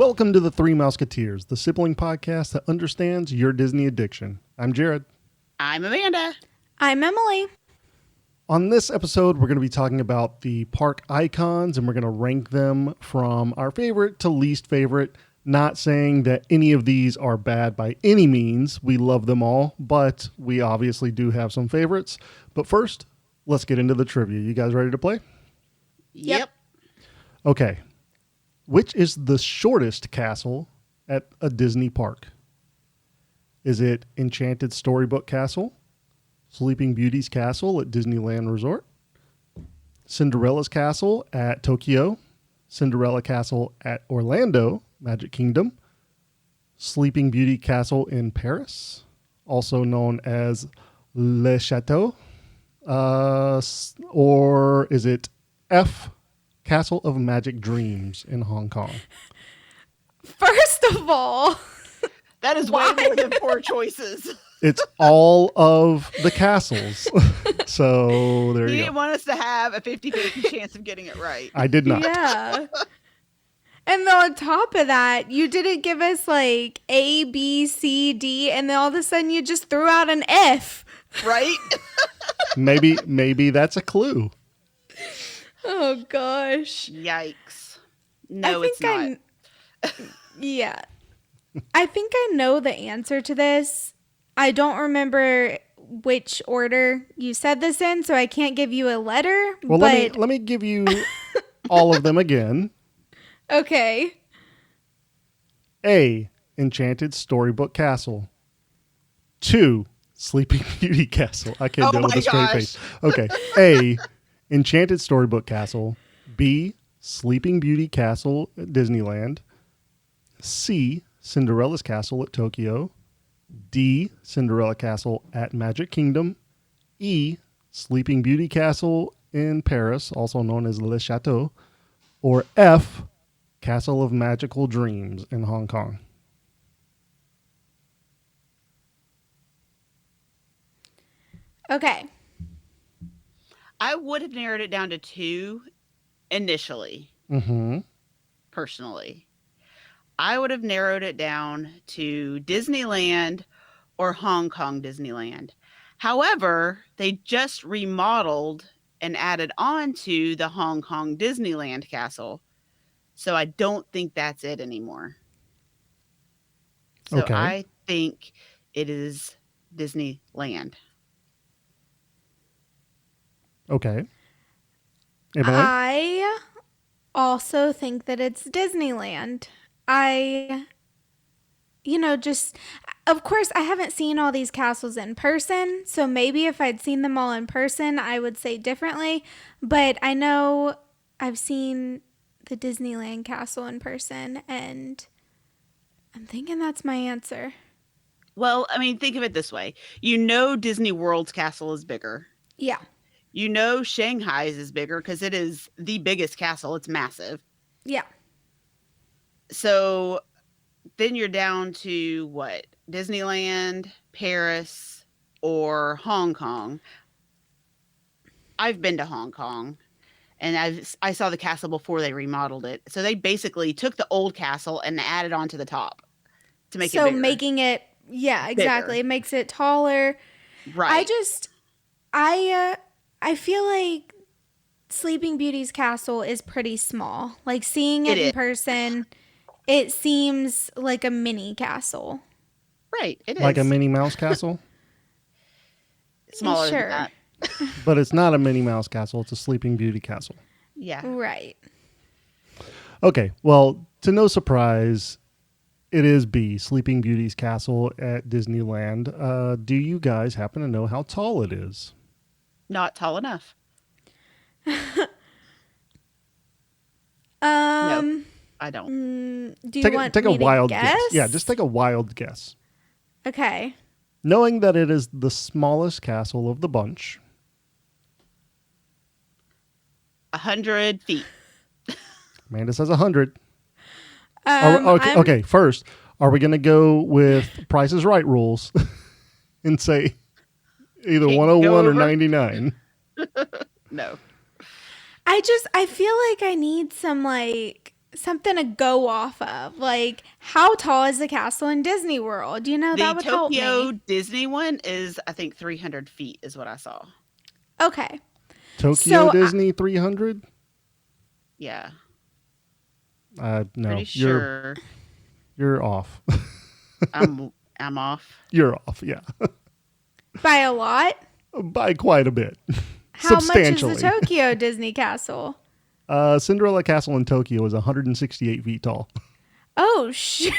Welcome to the Three Mouseketeers, the sibling podcast that understands your Disney addiction. I'm Jared. I'm Amanda. I'm Emily. On this episode, we're going to be talking about the park icons, and we're going to rank them from our favorite to least favorite. Not saying that any of these are bad by any means. We love them all, but we obviously do have some favorites. But first, let's get into the trivia. You guys ready to play? Yep. Okay. Which is the shortest castle at a Disney park? Is it Enchanted Storybook Castle, Sleeping Beauty's Castle at Disneyland Resort, Cinderella's Castle at Tokyo, Cinderella Castle at Orlando, Magic Kingdom, Sleeping Beauty Castle in Paris, also known as Le Chateau, or is it F, Castle of Magic Dreams in Hong Kong? First of all, That is way more than four choices. It's all of the castles. So there You you didn't go. want us to have a 50-50 chance of getting it right. I did not. yeah. And then on top of that, you didn't give us like A, B, C, D, and then all of a sudden you just threw out an F. Right? Maybe that's a clue. Oh gosh. Yikes. No, it's not. Yeah. I think I know the answer to this. I don't remember which order you said this in, so I can't give you a letter. Well, but let me give you all of them again. okay. A, Enchanted Storybook Castle. 2, Sleeping Beauty Castle. I can't Oh do it with my a straight gosh. face. Okay. A, Enchanted Storybook Castle. B, Sleeping Beauty Castle at Disneyland. C, Cinderella's Castle at Tokyo. D, Cinderella Castle at Magic Kingdom. E, Sleeping Beauty Castle in Paris, also known as Le Chateau. Or F, Castle of Magical Dreams in Hong Kong. Okay. I would have narrowed it down to 2 initially, Mm-hmm. personally. I would have narrowed it down to Disneyland or Hong Kong Disneyland. However, they just remodeled and added on to the Hong Kong Disneyland castle. So I don't think that's it anymore. So Okay. I think it is Disneyland. Okay. Emily? I also think that it's Disneyland. Of course, I haven't seen all these castles in person, so maybe if I'd seen them all in person, I would say differently. But I know I've seen the Disneyland castle in person, and I'm thinking that's my answer. Well, I mean, think of it this way. You know Disney World's castle is bigger. Yeah. You know Shanghai's is bigger because it is the biggest castle. It's massive. Yeah. So then you're down to what? Disneyland, Paris, or Hong Kong. I've been to Hong Kong, and I saw the castle before they remodeled it. So they basically took the old castle and added on to the top to make it So bigger. making it, yeah, exactly. Bigger. It makes it taller. Right. I feel like Sleeping Beauty's castle is pretty small. Like seeing it It in is. person, it seems like a mini castle. Right. It is. Like a Minnie Mouse castle? Smaller Sure. than that. But it's not a Minnie Mouse castle. It's a Sleeping Beauty castle. Yeah. Right. Okay. Well, to no surprise, it is B, Sleeping Beauty's castle at Disneyland. Do you guys happen to know how tall it is? Not tall enough. I don't. Do you want take a me to wild guess? Yeah, just take a wild guess. Okay. Knowing that it is the smallest castle of the bunch. 100 feet. Amanda says 100. I'm- Okay, first, are we going to go with Price is Right rules and say either Can't 101 go or over. 99? No. I feel like I need some something to go off of. Like, how tall is the castle in Disney World? You know, The that would help Tokyo me. Disney one is, I think, 300 feet is what I saw. Okay. Tokyo So, Disney 300? Yeah, No, pretty sure you're off. I'm off. You're off, yeah. by a lot? By quite a bit. How much is Substantially. the Tokyo Disney Castle? Cinderella Castle in Tokyo is 168 feet tall. Oh, shoot.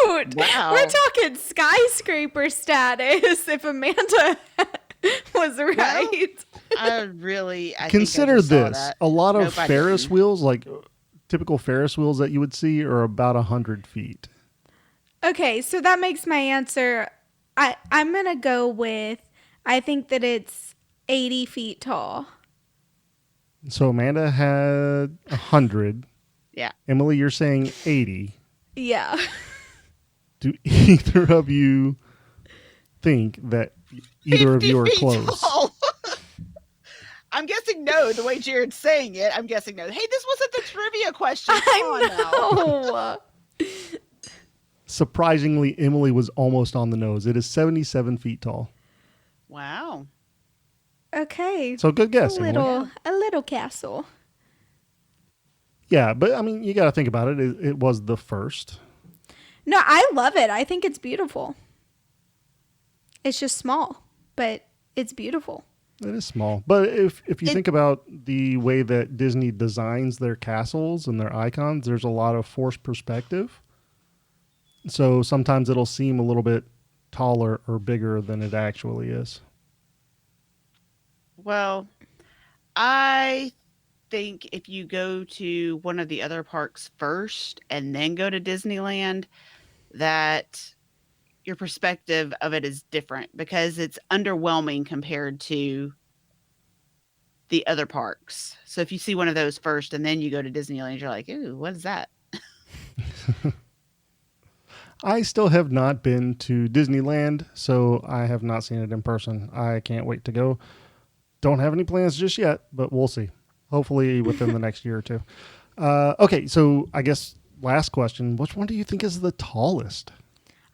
Wow. We're talking skyscraper status if Amanda was right. I Consider think I just saw this. that. A lot of Nope, I Ferris didn't. wheels, like typical Ferris wheels that you would see, are about 100 feet. Okay, so that makes my answer. I'm going to go with, I think that it's 80 feet tall. So Amanda had 100. Yeah. Emily, you're saying 80. Yeah. Do either of you think that either of 50 you are feet close? tall. I'm guessing no, the way Jared's saying it. I'm guessing no. Hey, this wasn't the trivia question. Come on now. No. Surprisingly, Emily was almost on the nose. It is 77 feet tall. Wow. Okay. So good guess, Emily. A little castle. Yeah, but I mean, you got to think about it. It was the first. No, I love it. I think it's beautiful. It's just small, but it's beautiful. It is small. But if you think about the way that Disney designs their castles and their icons, there's a lot of forced perspective. So sometimes it'll seem a little bit taller or bigger than it actually is. Well, I think if you go to one of the other parks first and then go to Disneyland, that your perspective of it is different because it's underwhelming compared to the other parks. So if you see one of those first and then you go to Disneyland, you're like, ooh, what is that? I still have not been to Disneyland, so I have not seen it in person. I can't wait to go. Don't have any plans just yet, but we'll see. Hopefully within the next year or two. Okay, so I guess last question. Which one do you think is the tallest?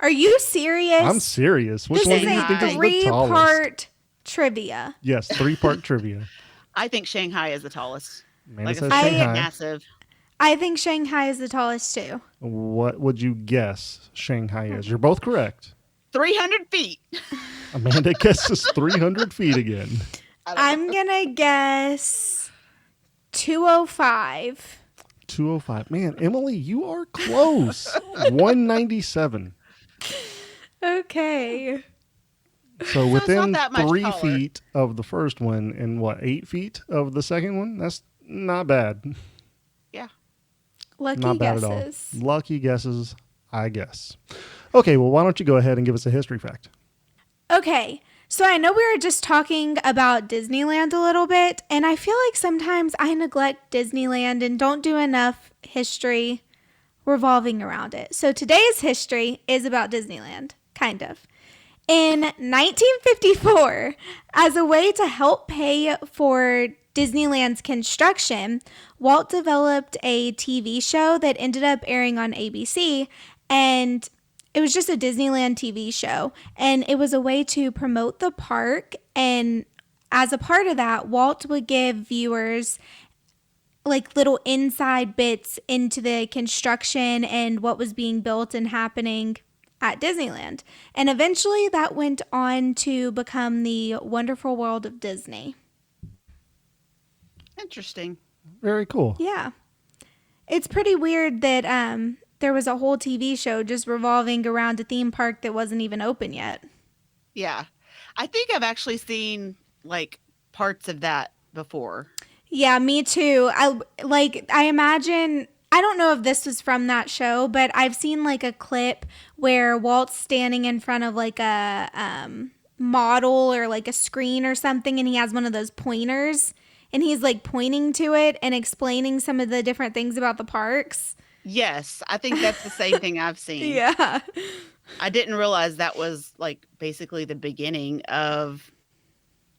Are you serious? I'm serious. Which This one is do you think a is the tallest? 3-part trivia. Yes, 3-part trivia. I think Shanghai is the tallest. Amanda Like says I said, Shanghai. massive. I think Shanghai is the tallest too. What would you guess Shanghai is? You're both correct. 300 feet. Amanda guesses 300 feet again. I'm going to guess 205. 205. Man, Emily, you are close. 197. Okay. So it's within not that much 3 taller. feet of the first one and 8 feet of the second one? That's not bad. Yeah. Lucky Not bad guesses. at all. Lucky guesses, I guess. Okay, well, why don't you go ahead and give us a history fact? Okay. So I know we were just talking about Disneyland a little bit, and I feel like sometimes I neglect Disneyland and don't do enough history revolving around it. So today's history is about Disneyland, kind of. In 1954, as a way to help pay for Disneyland's construction, Walt developed a TV show that ended up airing on ABC, and it was just a Disneyland TV show, and it was a way to promote the park. And as a part of that, Walt would give viewers like little inside bits into the construction and what was being built and happening at Disneyland. And eventually that went on to become the Wonderful World of Disney. Interesting. Very cool. Yeah. It's pretty weird that there was a whole TV show just revolving around a theme park that wasn't even open yet. Yeah. I think I've actually seen like parts of that before. Yeah, me too. I imagine, I don't know if this was from that show, but I've seen like a clip where Walt's standing in front of like a model or like a screen or something, and he has one of those pointers and he's like pointing to it and explaining some of the different things about the parks. Yes, I think that's the same thing I've seen. Yeah. I didn't realize that was like basically the beginning of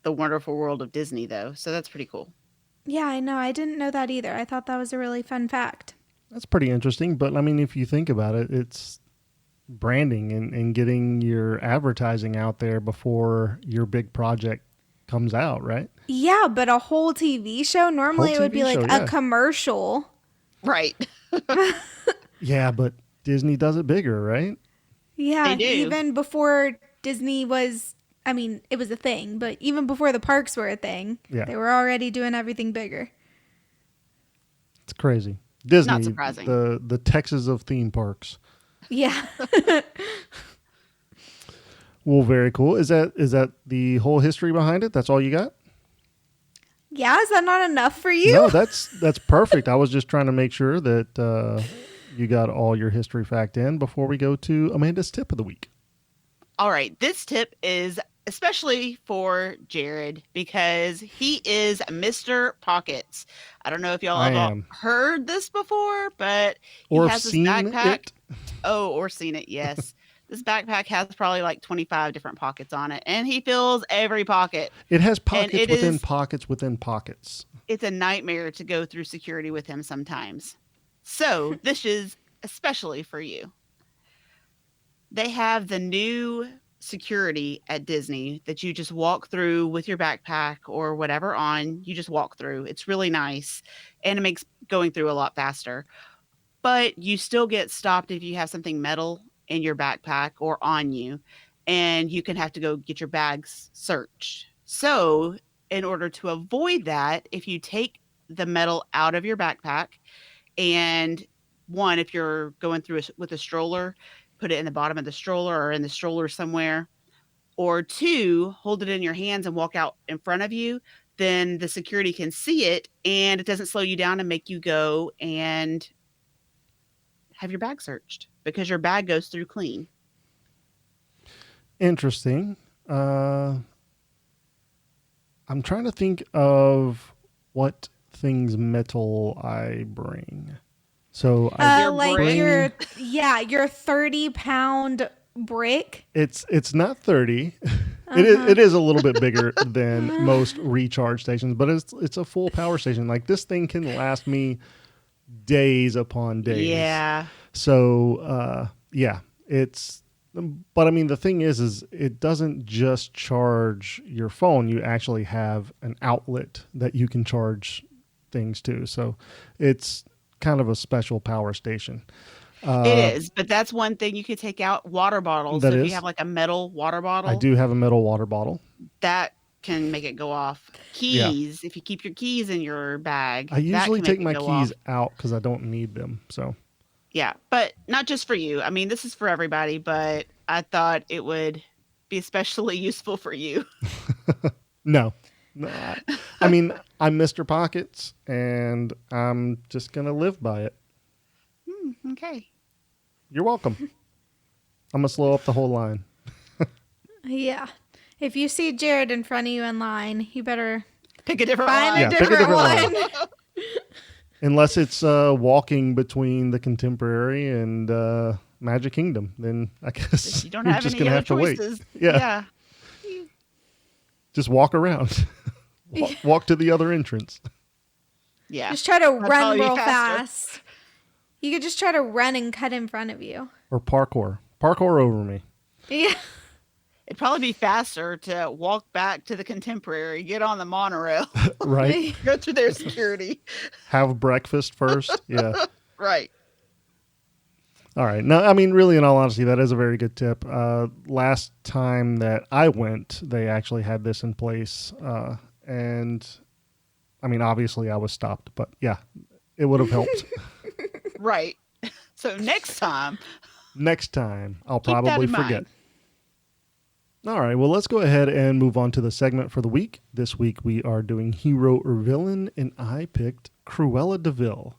the Wonderful World of Disney, though. So that's pretty cool. Yeah, I know. I didn't know that either. I thought that was a really fun fact. That's pretty interesting. But I mean, if you think about it, it's branding and getting your advertising out there before your big project comes out, right? Yeah, but a whole TV show, normally it would TV be like show, a yeah. commercial. Right. Yeah, but Disney does it bigger, right? Yeah, They do. even before Disney was, I mean, it was a thing, but even before the parks were a thing, Yeah. they were already doing everything bigger. It's crazy. Disney, Not surprising. the Texas of theme parks. Yeah. Well, very cool. Is that the whole history behind it? That's all you got? Yeah, is that not enough for you? No, that's perfect. I was just trying to make sure that you got all your history fact in before we go to Amanda's tip of the week. All right. This tip is especially for Jared because he is Mr. Pockets. I don't know if y'all I have all am. heard this before, but he Or has this seen backpack. it. Oh, or seen it, yes. This backpack has probably like 25 different pockets on it, and he fills every pocket. It has pockets it within is- pockets within pockets. It's a nightmare to go through security with him sometimes. So this is especially for you. They have the new security at Disney that you just walk through with your backpack or whatever on. You just walk through. It's really nice, and it makes going through a lot faster. But you still get stopped if you have something metal in your backpack or on you, and you can have to go get your bags searched. So in order to avoid that, if you take the metal out of your backpack, and one, if you're going through with a stroller, put it in the bottom of the stroller or in the stroller somewhere, or two, hold it in your hands and walk out in front of you, then the security can see it and it doesn't slow you down and make you go and have your bag searched because your bag goes through clean. Interesting. I'm trying to think of what things metal I bring. So I Your like brick. your 30-pound brick. it's not 30. It is a little bit bigger than most recharge stations, but it's a full power station. Like this thing can last me days upon days. Yeah. So yeah, but I mean the thing is it doesn't just charge your phone. You actually have an outlet that you can charge things to. So it's kind of a special power station. It is, but that's one thing you could take out. Water bottles. That So if is. you have like a metal water bottle, I do have a metal water bottle. that can make it go off. Keys, if you keep your keys in your bag, I that usually can make take it my go keys off. out because I don't need them. So Yeah, but not just for you. I mean, this is for everybody, but I thought it would be especially useful for you. no. I mean, I'm Mr. Pockets and I'm just going to live by it. Okay. You're welcome. I'm going to slow up the whole line. Yeah. If you see Jared in front of you in line, you better Pick a different find one. Yeah, a pick a different different one. Unless it's walking between the Contemporary and Magic Kingdom, then I guess You don't you're have just any gonna other have to wait. choices. Yeah. Just walk around. Walk to the other entrance. Yeah. Just try to That'd run probably be real faster. fast. You could just try to run and cut in front of you. Or parkour. Parkour over me. Yeah. It'd probably be faster to walk back to the Contemporary, get on the monorail, Right? go through their security. Have breakfast first. Yeah. Right. All right. No, I mean, really, in all honesty, that is a very good tip. Last time that I went, they actually had this in place. And I mean, obviously I was stopped, but yeah, it would have helped. Right. So next time, Next time, I'll Keep that probably in mind. forget. All right. Well, let's go ahead and move on to the segment for the week. This week we are doing hero or villain, and I picked Cruella de Vil.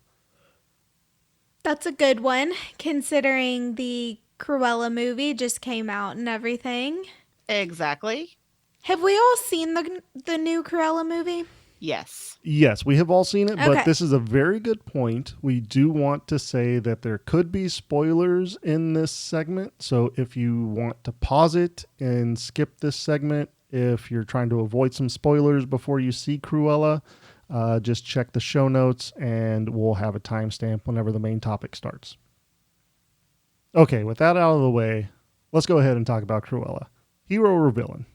That's a good one, considering the Cruella movie just came out and everything. exactly. Have we all seen the new Cruella movie? Yes. Yes, we have all seen it, but Okay. this is a very good point. We do want to say that there could be spoilers in this segment. So if you want to pause it and skip this segment, if you're trying to avoid some spoilers before you see Cruella, just check the show notes and we'll have a timestamp whenever the main topic starts. Okay, with that out of the way, let's go ahead and talk about Cruella. Hero or villain?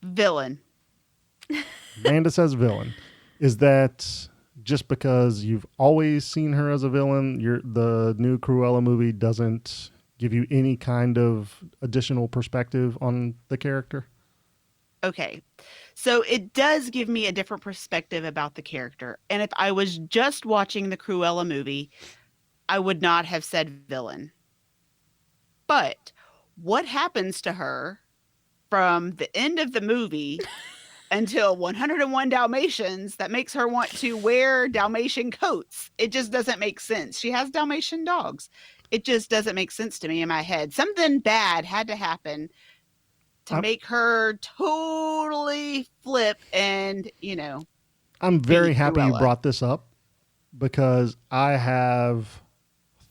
Villain. Amanda says villain. Is that just because you've always seen her as a villain? The new Cruella movie doesn't give you any kind of additional perspective on the character? Okay. So it does give me a different perspective about the character. And if I was just watching the Cruella movie, I would not have said villain. But what happens to her from the end of the movie until 101 Dalmatians that makes her want to wear Dalmatian coats? It just doesn't make sense. She has Dalmatian dogs. It just doesn't make sense to me in my head. Something bad had to happen to make her totally flip and, I'm very happy you Cruella. brought this up because I have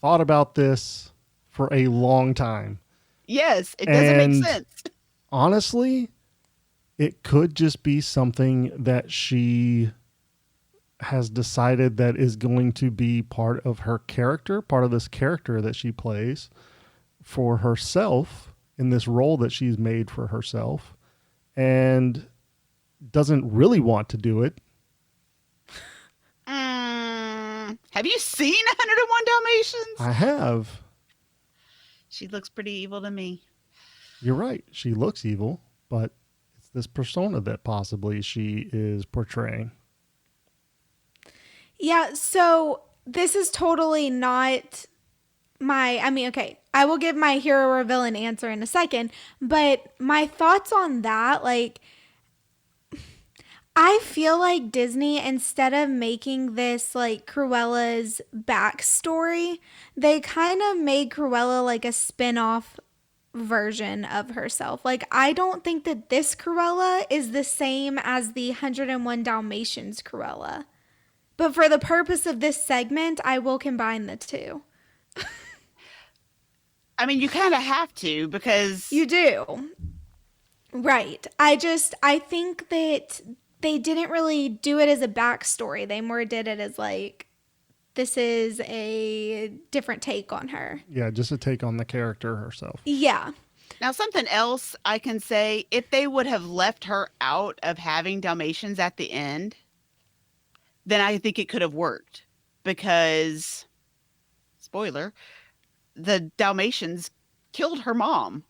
thought about this for a long time. Yes, it doesn't And make sense. honestly, it could just be something that she has decided that is going to be part of her character, part of this character that she plays for herself in this role that she's made for herself, and doesn't really want to do it. Have you seen 101 Dalmatians? I have. She looks pretty evil to me. You're right. She looks evil, but it's this persona that possibly she is portraying. Yeah, so this is totally not okay, I will give my hero or villain answer in a second, but my thoughts on that, I feel like Disney, instead of making this like Cruella's backstory, they kind of made Cruella like a spin-off version of herself. Like, I don't think that this Cruella is the same as the 101 Dalmatians Cruella. But for the purpose of this segment, I will combine the two. I mean, you kind of have to because You do. Right. I think that they didn't really do it as a backstory. They more did it as like, this is a different take on her. Yeah, just a take on the character herself. Yeah. Now, something else I can say, if they would have left her out of having Dalmatians at the end, then I think it could have worked because, spoiler, the Dalmatians killed her mom.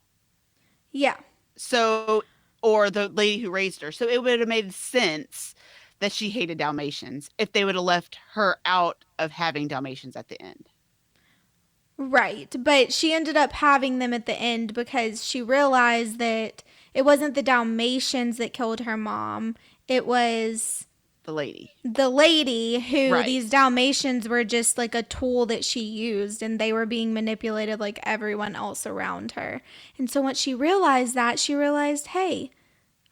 Yeah. So, or the lady who raised her. So it would have made sense that she hated Dalmatians if they would have left her out of having Dalmatians at the end. Right. But she ended up having them at the end because she realized that it wasn't the Dalmatians that killed her mom. It was The lady who Right. these Dalmatians were just like a tool that she used, and they were being manipulated like everyone else around her. And so once she realized that, she realized, hey,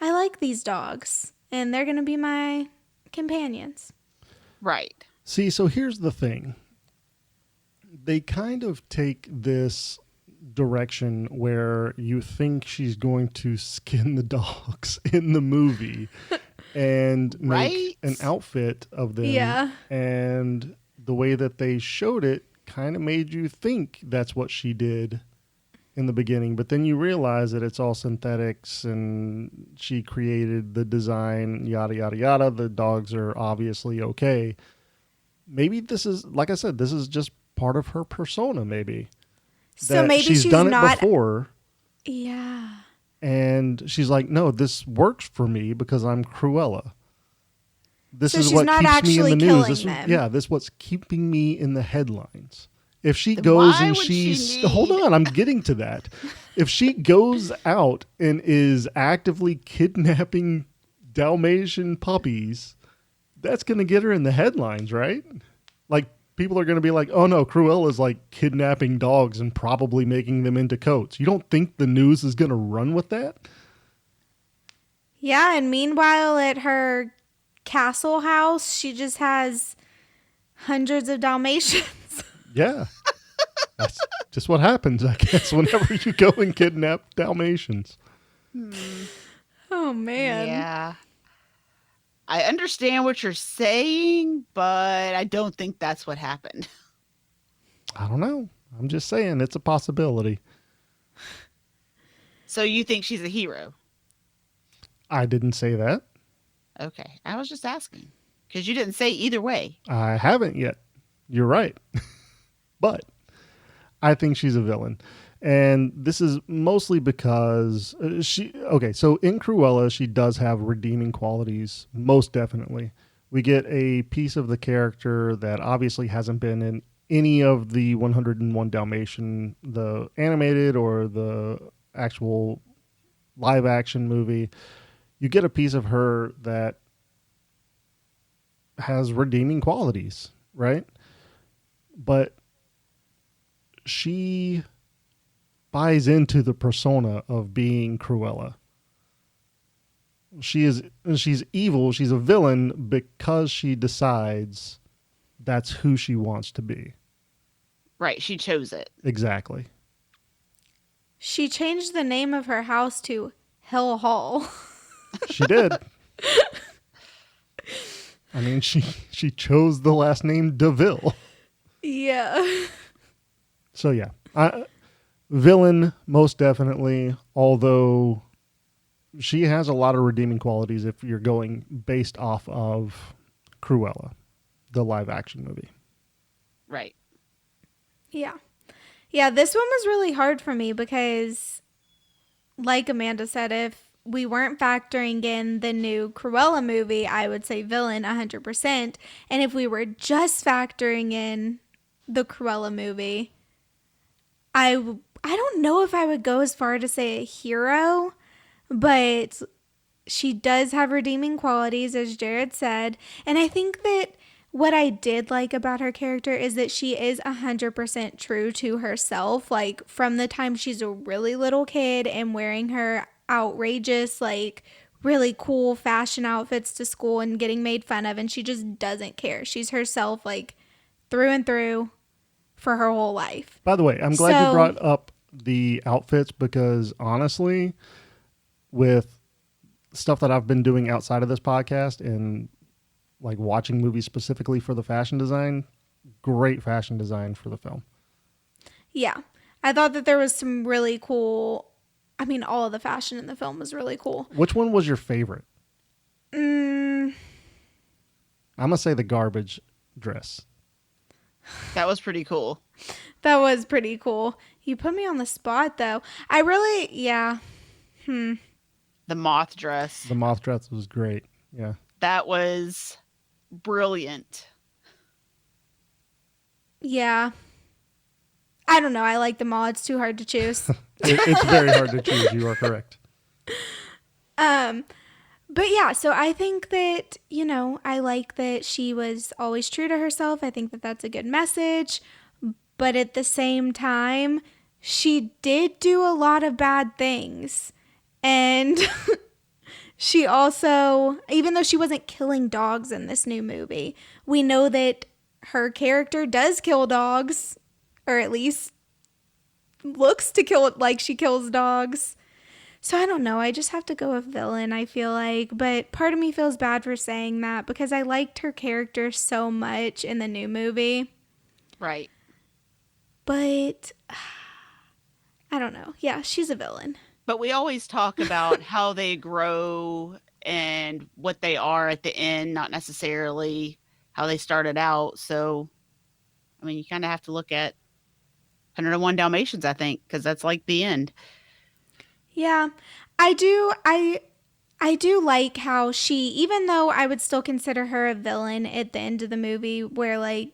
I like these dogs and they're going to be my companions. Right. See, so here's the thing. They kind of take this direction where you think she's going to skin the dogs in the movie and make Right? an outfit of them. Yeah. And the way that they showed it kind of made you think that's what she did in the beginning. But then you realize that it's all synthetics and she created the design, yada, yada, yada. The dogs are obviously okay. Maybe this is, like I said, this is just part of her persona, maybe. So That maybe she's done not. it before. Yeah. And she's like, no, this works for me because I'm Cruella. This So is she's what not keeps me in actually the news. killing This them. yeah, this is what's keeping me in the headlines. If she Then goes why and would she hold need- on, I'm getting to that. If she goes out and is actively kidnapping Dalmatian puppies, that's going to get her in the headlines, right? Like, people are going to be like, oh no, Cruella's like kidnapping dogs and probably making them into coats. You don't think the news is going to run with that? Yeah, and meanwhile at her castle house, she just has hundreds of Dalmatians. Yeah. That's just what happens, I guess, whenever you go and kidnap Dalmatians. Oh man. Yeah. I understand what you're saying, but I don't think that's what happened. I don't know. I'm just saying it's a possibility. So you think she's a hero? I didn't say that. Okay. I was just asking because you didn't say either way. I haven't yet. You're right. But I think she's a villain. And this is mostly because so in Cruella, she does have redeeming qualities, most definitely. We get a piece of the character that obviously hasn't been in any of the 101 Dalmatian, the animated or the actual live action movie. You get a piece of her that has redeeming qualities, right? But she buys into the persona of being Cruella. She's evil, she's a villain because she decides that's who she wants to be. Right. She chose it. Exactly. She changed the name of her house to Hell Hall. She did. I mean, she chose the last name DeVille. Yeah. So yeah, villain most definitely. Although she has a lot of redeeming qualities if you're going based off of Cruella, the live action movie. Right. Yeah. Yeah, this one was really hard for me because, like Amanda said, if we weren't factoring in the new Cruella movie, I would say villain 100%. And if we were just factoring in the Cruella movie, I don't know if I would go as far to say a hero, but she does have redeeming qualities, as Jared said. And I think that what I did like about her character is that she is 100% true to herself. Like, from the time she's a really little kid and wearing her outrageous, like, really cool fashion outfits to school and getting made fun of, and she just doesn't care. She's herself, like, through and through for her whole life. By the way, I'm glad you brought up the outfits because honestly, with stuff that I've been doing outside of this podcast and like watching movies specifically for the fashion design, great fashion design for the film. Yeah. I thought that there was some really cool, I mean, all of the fashion in the film was really cool. Which one was your favorite? I'm going to say the garbage dress. That was pretty cool. That was pretty cool. You put me on the spot, though. I really, yeah. The moth dress. The moth dress was great. Yeah. That was brilliant. Yeah. I don't know. I like them all. It's too hard to choose. It's very hard to choose. You are correct. But yeah, so I think that, you know, I like that she was always true to herself. I think that that's a good message. But at the same time, she did do a lot of bad things. And she also, even though she wasn't killing dogs in this new movie, we know that her character does kill dogs, or at least looks to kill it like she kills dogs. So I don't know. I just have to go with villain, I feel like. But part of me feels bad for saying that because I liked her character so much in the new movie. Right. But I don't know. Yeah, she's a villain. But we always talk about how they grow and what they are at the end, not necessarily how they started out. So, I mean, you kind of have to look at 101 Dalmatians, I think, because that's like the end. Yeah, I do. I do like how she, even though I would still consider her a villain at the end of the movie, where like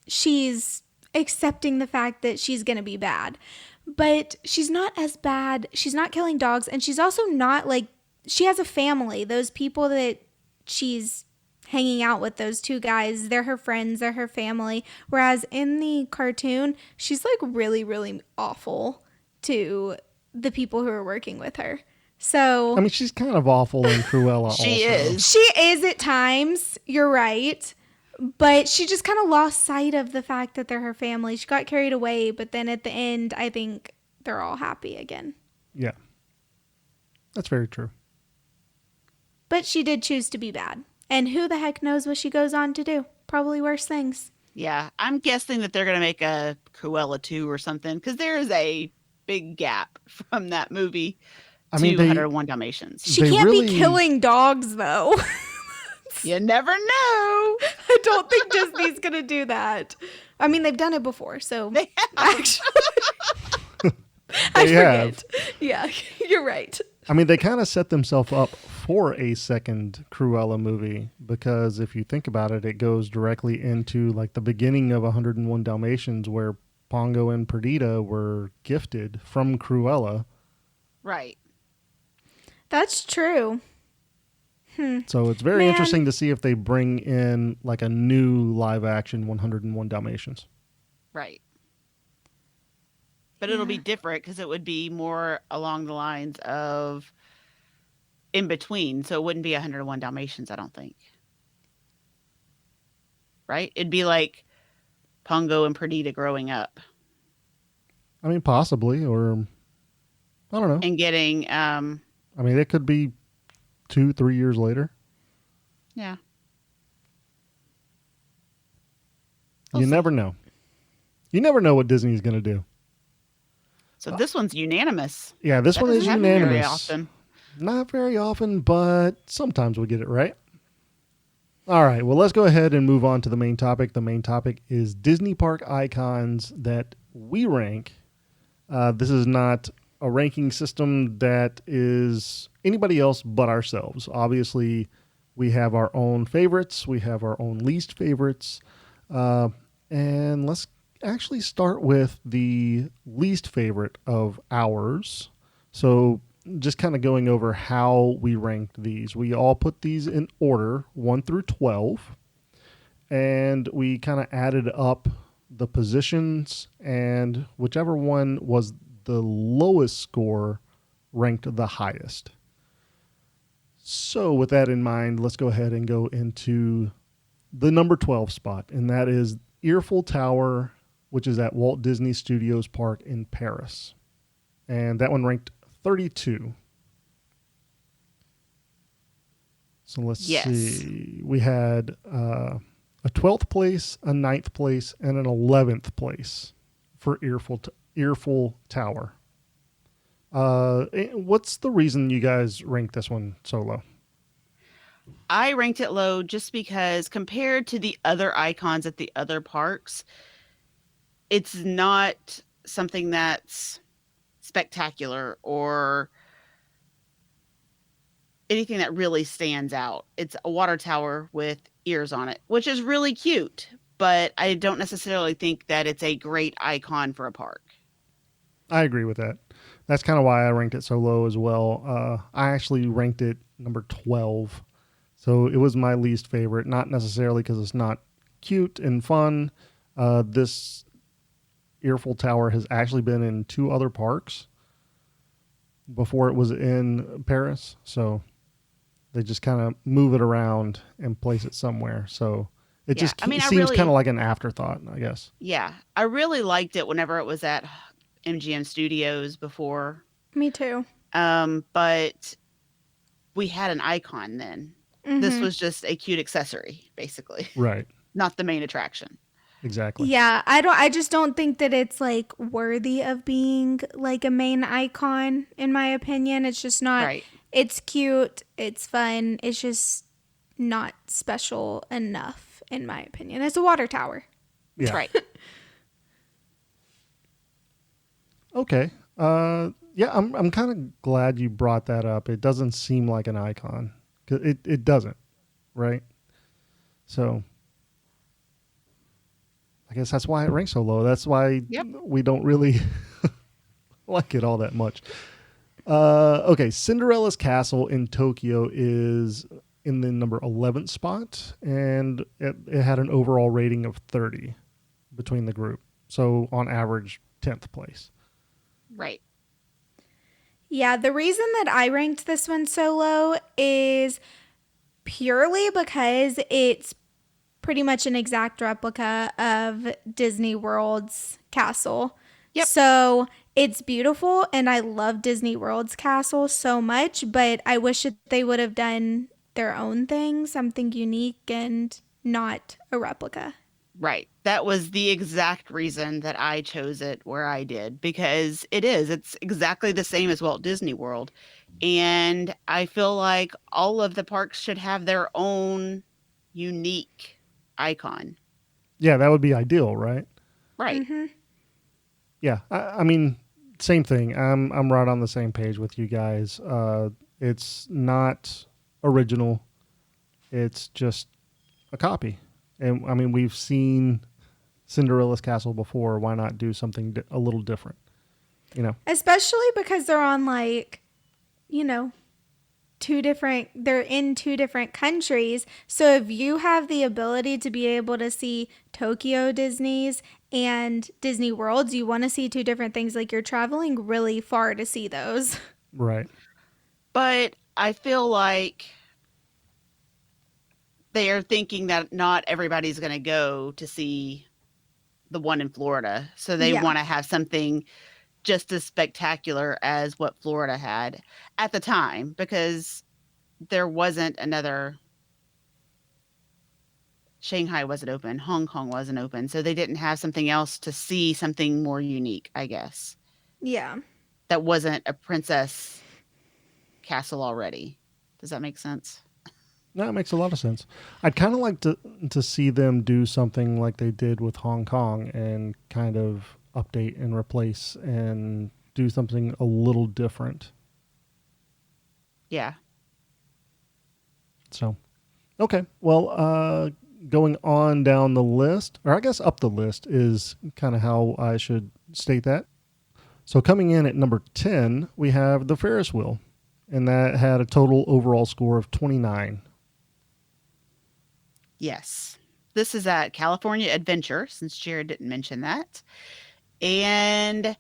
she's accepting the fact that she's going to be bad, but she's not as bad. She's not killing dogs, and she's also not like, she has a family. Those people that she's hanging out with, those two guys, they're her friends, they're her family. Whereas in the cartoon, she's like really, really awful to the people who are working with her. So I mean, she's kind of awful in Cruella. She also. is. She is at times. You're right. But she just kind of lost sight of the fact that they're her family. She got carried away, but then at the end, I think they're all happy again. Yeah. That's very true. But she did choose to be bad. And who the heck knows what she goes on to do? Probably worse things. Yeah, I'm guessing that they're going to make a Cruella 2 or something because there is a big gap from that movie I to mean, 101 Dalmatians. She They can't really- be killing dogs, though. You never know. I don't think Disney's going to do that. I mean, they've done it before, so They have. actually, I They have. forget. Yeah, you're right. I mean, they kind of set themselves up for a second Cruella movie because if you think about it, it goes directly into like the beginning of 101 Dalmatians where Pongo and Perdita were gifted from Cruella. Right. That's true. So it's very Man. interesting to see if they bring in like a new live action 101 Dalmatians. Right. But it'll be different because it would be more along the lines of in between. So it wouldn't be 101 Dalmatians, I don't think. Right? It'd be like Pongo and Perdita growing up I mean, possibly, or I don't know. and getting, I mean, it could be 2-3 years later. yeah. You never know. You never know what Disney's going to do. So this one's unanimous. Yeah, this That one is doesn't happen very unanimous. often. Not very often, but sometimes we get it right. All right, well, let's go ahead and move on to the main topic. The main topic is Disney park icons that we rank. This is not a ranking system that is anybody else but ourselves. Obviously, we have our own favorites. We have our own least favorites. And let's actually start with the least favorite of ours. So just kind of going over how we ranked these. We all put these in order, 1 through 12. And we kind of added up the positions, and whichever one was the lowest score ranked the highest. So with that in mind, let's go ahead and go into the number 12 spot, and that is Eiffel Tower, which is at Walt Disney Studios Park in Paris. And that one ranked 32. So let's Yes. see. We had a 12th place, a 9th place, and an 11th place for Eiffel Tower. What's the reason you guys ranked this one so low? I ranked it low just because compared to the other icons at the other parks, it's not something that's spectacular or anything that really stands out. It's a water tower with ears on it, which is really cute, but I don't necessarily think that it's a great icon for a park. I agree with that. That's kind of why I ranked it so low as well. I actually ranked it number 12. So it was my least favorite, not necessarily because it's not cute and fun. This Eiffel Tower has actually been in 2 other parks before it was in Paris. So they just kind of move it around and place it somewhere. So it Yeah, just I mean, I seems really- kind of like an afterthought, I guess. Yeah, I really liked it whenever it was at MGM Studios before. Me too. But we had an icon then. This was just a cute accessory, basically, Right. not the main attraction. Exactly. Yeah, I just don't think that it's like worthy of being like a main icon in my opinion. It's just not. Right. It's cute, it's fun. It's just not special enough in my opinion. It's a water tower. Yeah. Right. Okay. Yeah, I'm kind of glad you brought that up. It doesn't seem like an icon. 'Cause it doesn't, right? So I guess that's why it ranks so low. That's why Yep. we don't really like it all that much. Okay, Cinderella's Castle in Tokyo is in the number 11th spot, and it had an overall rating of 30 between the group. So on average, 10th place. Right. Yeah, the reason that I ranked this one so low is purely because it's pretty much an exact replica of Disney World's castle. Yep. So it's beautiful, and I love Disney World's castle so much, but I wish that they would have done their own thing, something unique and not a replica. Right. That was the exact reason that I chose it where I did, because it's exactly the same as Walt Disney World. And I feel like all of the parks should have their own unique icon. Yeah, that would be ideal, right? Right. Mm-hmm. Yeah, I mean, same thing. I'm right on the same page with you guys. It's not original. It's just a copy. And I mean, we've seen Cinderella's castle before. Why not do something a little different? You know, Especially because they're on they're in two different countries. So if you have the ability to be able to see Tokyo Disney's and Disney Worlds, you want to see two different things. Like, you're traveling really far to see those. right? But I feel like they are thinking that not everybody's going to go to see the one in Florida. So they Yeah. want to have something just as spectacular as what Florida had at the time, because there wasn't another. Shanghai wasn't open. Hong Kong wasn't open. So they didn't have something else to see, something more unique, I guess. Yeah. That wasn't a princess castle already. Does that make sense? No, it makes a lot of sense. I'd kind of like to see them do something like they did with Hong Kong and kind of update and replace and do something a little different. Yeah. So, okay. Well, going on down the list, or I guess up the list is kind of how I should state that. So coming in at number 10, we have the Ferris wheel, and that had a total overall score of 29. Yes. This is at California Adventure, since Jared didn't mention that. And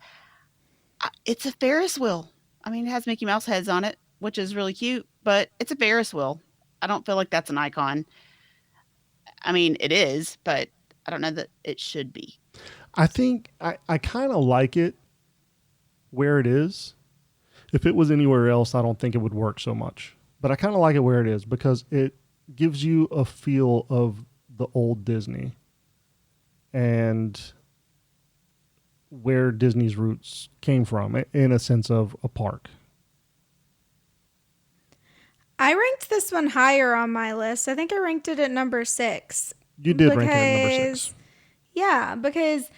it's a Ferris wheel. I mean, it has Mickey Mouse heads on it, which is really cute, but it's a Ferris wheel. I don't feel like that's an icon. I mean, it is, but I don't know that it should be. I think I kind of like it where it is. If it was anywhere else, I don't think it would work so much. But I kind of like it where it is because it gives you a feel of the old Disney and where Disney's roots came from in a sense of a park. I ranked this one higher on my list. I think I ranked it at number 6. You did rank it at number 6. Yeah, because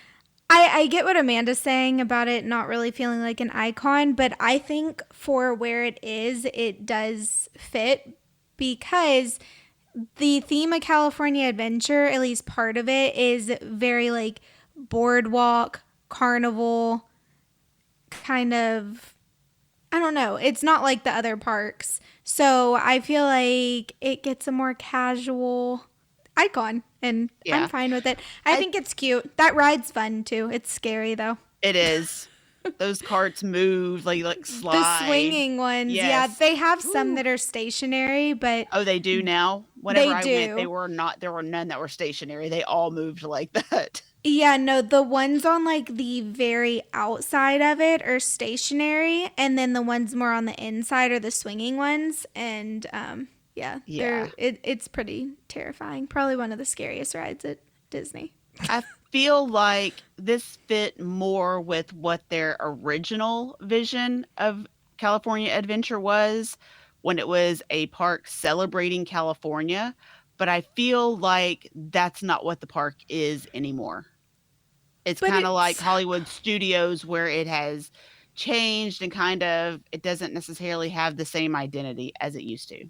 I get what Amanda's saying about it not really feeling like an icon, but I think for where it is, it does fit because the theme of California Adventure, at least part of it, is very like boardwalk, carnival, kind of, I don't know. It's not like the other parks. So I feel like it gets a more casual icon, and Yeah. I'm fine with it. I think it's cute. That ride's fun too. It's scary though. It is. Those carts move, like slide. The swinging ones, Yes. yeah, they have some that are stationary, but Oh, they do now? Whenever I do. went, there were none that were stationary. They all moved like that. yeah, no, the ones on like the very outside of it are stationary, and then the ones more on the inside are the swinging ones, and yeah. It's pretty terrifying. Probably one of the scariest rides at Disney. I feel like this fit more with what their original vision of California Adventure was when it was a park celebrating California. But I feel like that's not what the park is anymore. It's But kind of like it's- Hollywood Studios, where it has changed and it doesn't necessarily have the same identity as it used to.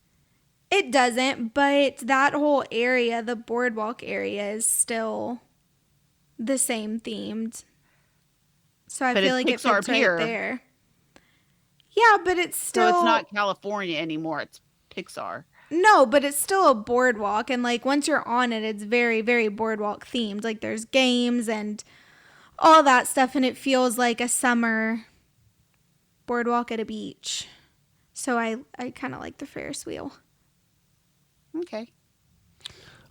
It doesn't, but that whole area, the boardwalk area, is still the same themed. So I But feel it's like it Pixar fits Pier. right there. Yeah, but it's still So it's not California anymore. It's Pixar. No, but it's still a boardwalk, and like once you're on it, it's very, very boardwalk themed. Like there's games and all that stuff, and it feels like a summer boardwalk at a beach. So I kind of like the Ferris wheel. Okay.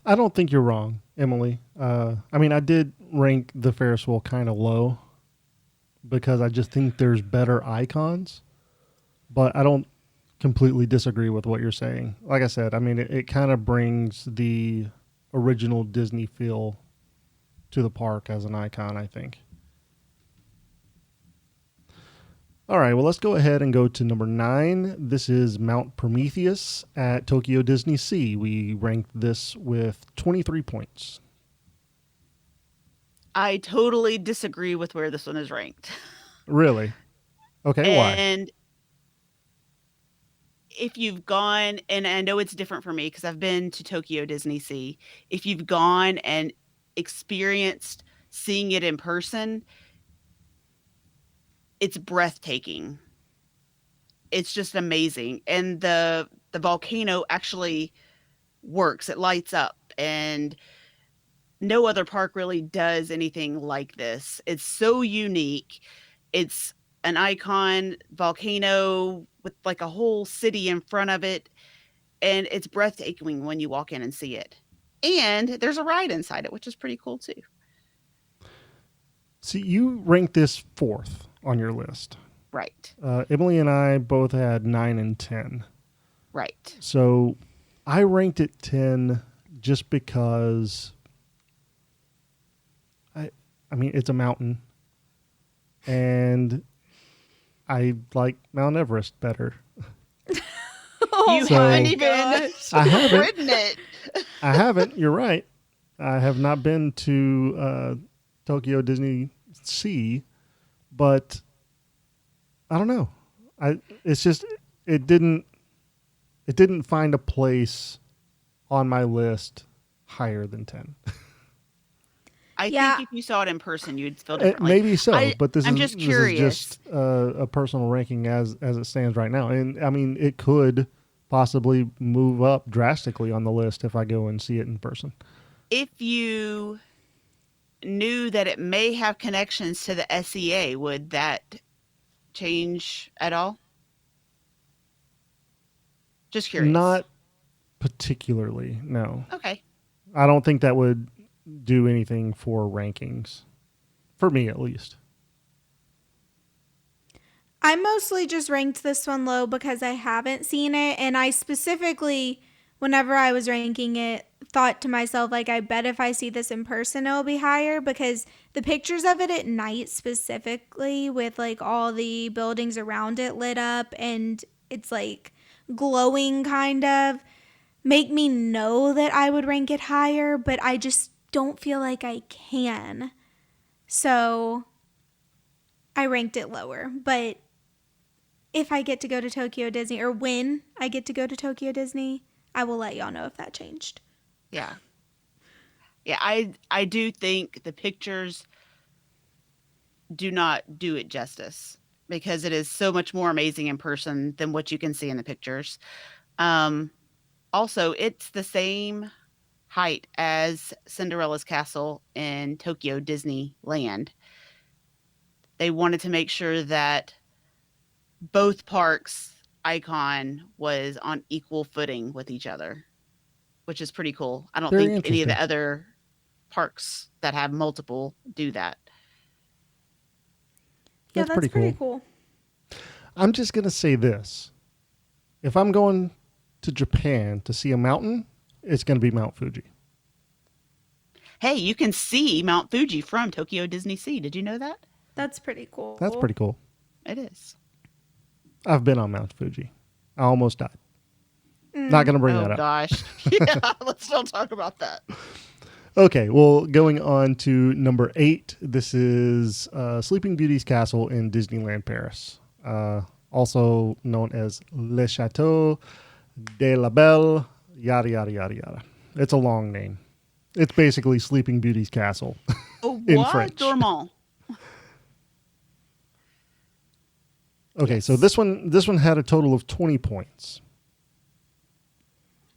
I don't think you're wrong, Emily. I mean, I did rank the Ferris wheel kind of low because I just think there's better icons, but I don't completely disagree with what you're saying. Like I said, I mean, it kind of brings the original Disney feel to the park as an icon, I think. All right, well, let's go ahead and go to number 9. This is Mount Prometheus at Tokyo Disney Sea. We ranked this with 23 points. I totally disagree with where this one is ranked. Really? Okay, why? And if you've gone, and I know it's different for me because I've been to Tokyo Disney Sea, if you've gone and experienced seeing it in person, it's breathtaking. It's just amazing. And the volcano actually works. It lights up, and no other park really does anything like this. It's so unique. It's an icon volcano with like a whole city in front of it, and it's breathtaking when you walk in and see it. And there's a ride inside it, which is pretty cool too. See, you ranked this 4th on your list. Right. Emily and I both had 9 and 10. Right. So I ranked it 10 just because I mean, it's a mountain, and I like Mount Everest better. You So- haven't even I haven't. ridden it. I haven't. You're right. I have not been to Tokyo Disney Sea, but I don't know. It's just it didn't find a place on my list higher than 10. I Yeah. think if you saw it in person, you'd feel differently. Maybe so, but I'm this just is curious. just a personal ranking as it stands right now, and I mean it could possibly move up drastically on the list if I go and see it in person. If you knew that it may have connections to the SEA, would that change at all? Just curious. Not particularly, no. Okay. I don't think that would do anything for rankings, for me at least. I mostly just ranked this one low because I haven't seen it. And I specifically, whenever I was ranking it, thought to myself, like, I bet if I see this in person, it'll be higher because the pictures of it at night specifically with like all the buildings around it lit up and it's like glowing kind of make me know that I would rank it higher, but I just don't feel like I can. So I ranked it lower. But if I get to go to Tokyo Disney, or when I get to go to Tokyo Disney, I will let y'all know if that changed. Yeah. Yeah, I do think the pictures do not do it justice because it is so much more amazing in person than what you can see in the pictures. Also, it's the same height as Cinderella's castle in Tokyo Disneyland. They wanted to make sure that both parks' icon was on equal footing with each other, which is pretty cool. I don't Very think any of the interesting. other parks that have multiple do that. Yeah, That's that's pretty pretty cool. cool. I'm just going to say this. If I'm going to Japan to see a mountain, it's going to be Mount Fuji. Hey, you can see Mount Fuji from Tokyo Disney Sea. Did you know that? That's pretty cool. That's pretty cool. It is. I've been on Mount Fuji. I almost died. Not going to bring Oh that up. gosh. Yeah, let's don't talk about that. Okay, well, going on to number 8. This is Sleeping Beauty's castle in Disneyland Paris, also known as Le Chateau de la Belle, yada, yada, yada, yada. It's a long name. It's basically Sleeping Beauty's castle. Oh, In what? French. Dormant. Okay, so this one had a total of 20 points.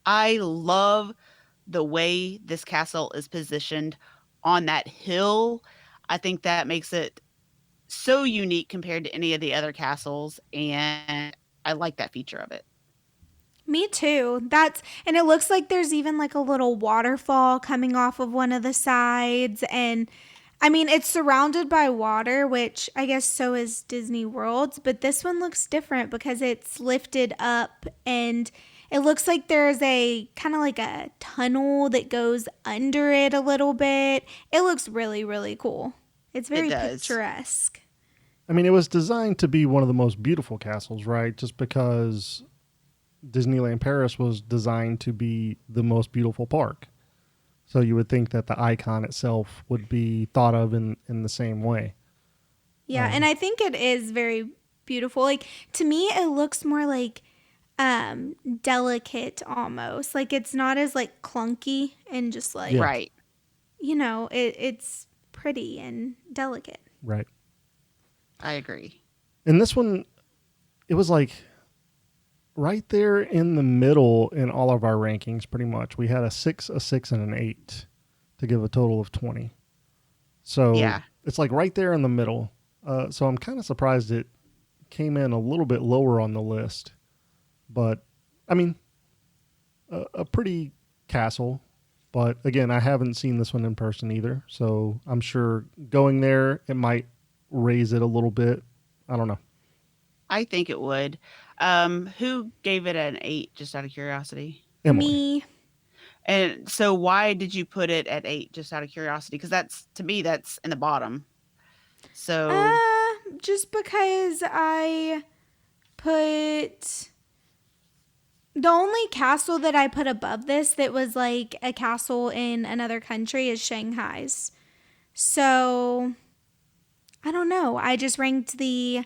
I love the way this castle is positioned on that hill. I think that makes it so unique compared to any of the other castles, and I like that feature of it. Me too. And it looks like there's even like a little waterfall coming off of one of the sides. And I mean, it's surrounded by water, which I guess so is Disney World, but this one looks different because it's lifted up and it looks like there's a kind of like a tunnel that goes under it a little bit. It looks really, really cool. It's It very does. picturesque. I mean, it was designed to be one of the most beautiful castles, right? Just because Disneyland Paris was designed to be the most beautiful park. So you would think that the icon itself would be thought of in the same way. Yeah, and I think it is very beautiful. Like to me it looks more like delicate almost. Like it's not as like clunky and just like, Yeah. Right. it's pretty and delicate. Right. I agree. And this one, it was like right there in the middle in all of our rankings, pretty much. We had a 6, a 6, and an 8 to give a total of 20. So Yeah. it's like right there in the middle. So I'm kind of surprised it came in a little bit lower on the list. But, I mean, a pretty castle. But again, I haven't seen this one in person either. So I'm sure going there, it might raise it a little bit. I don't know. I think it would. Who gave it an 8, just out of curiosity? Emily. Me, And so why did you put it at 8, just out of curiosity? Because that's, to me, that's in the bottom. So, just because I put the only castle that I put above this that was like a castle in another country is Shanghai's. So I don't know. I just ranked the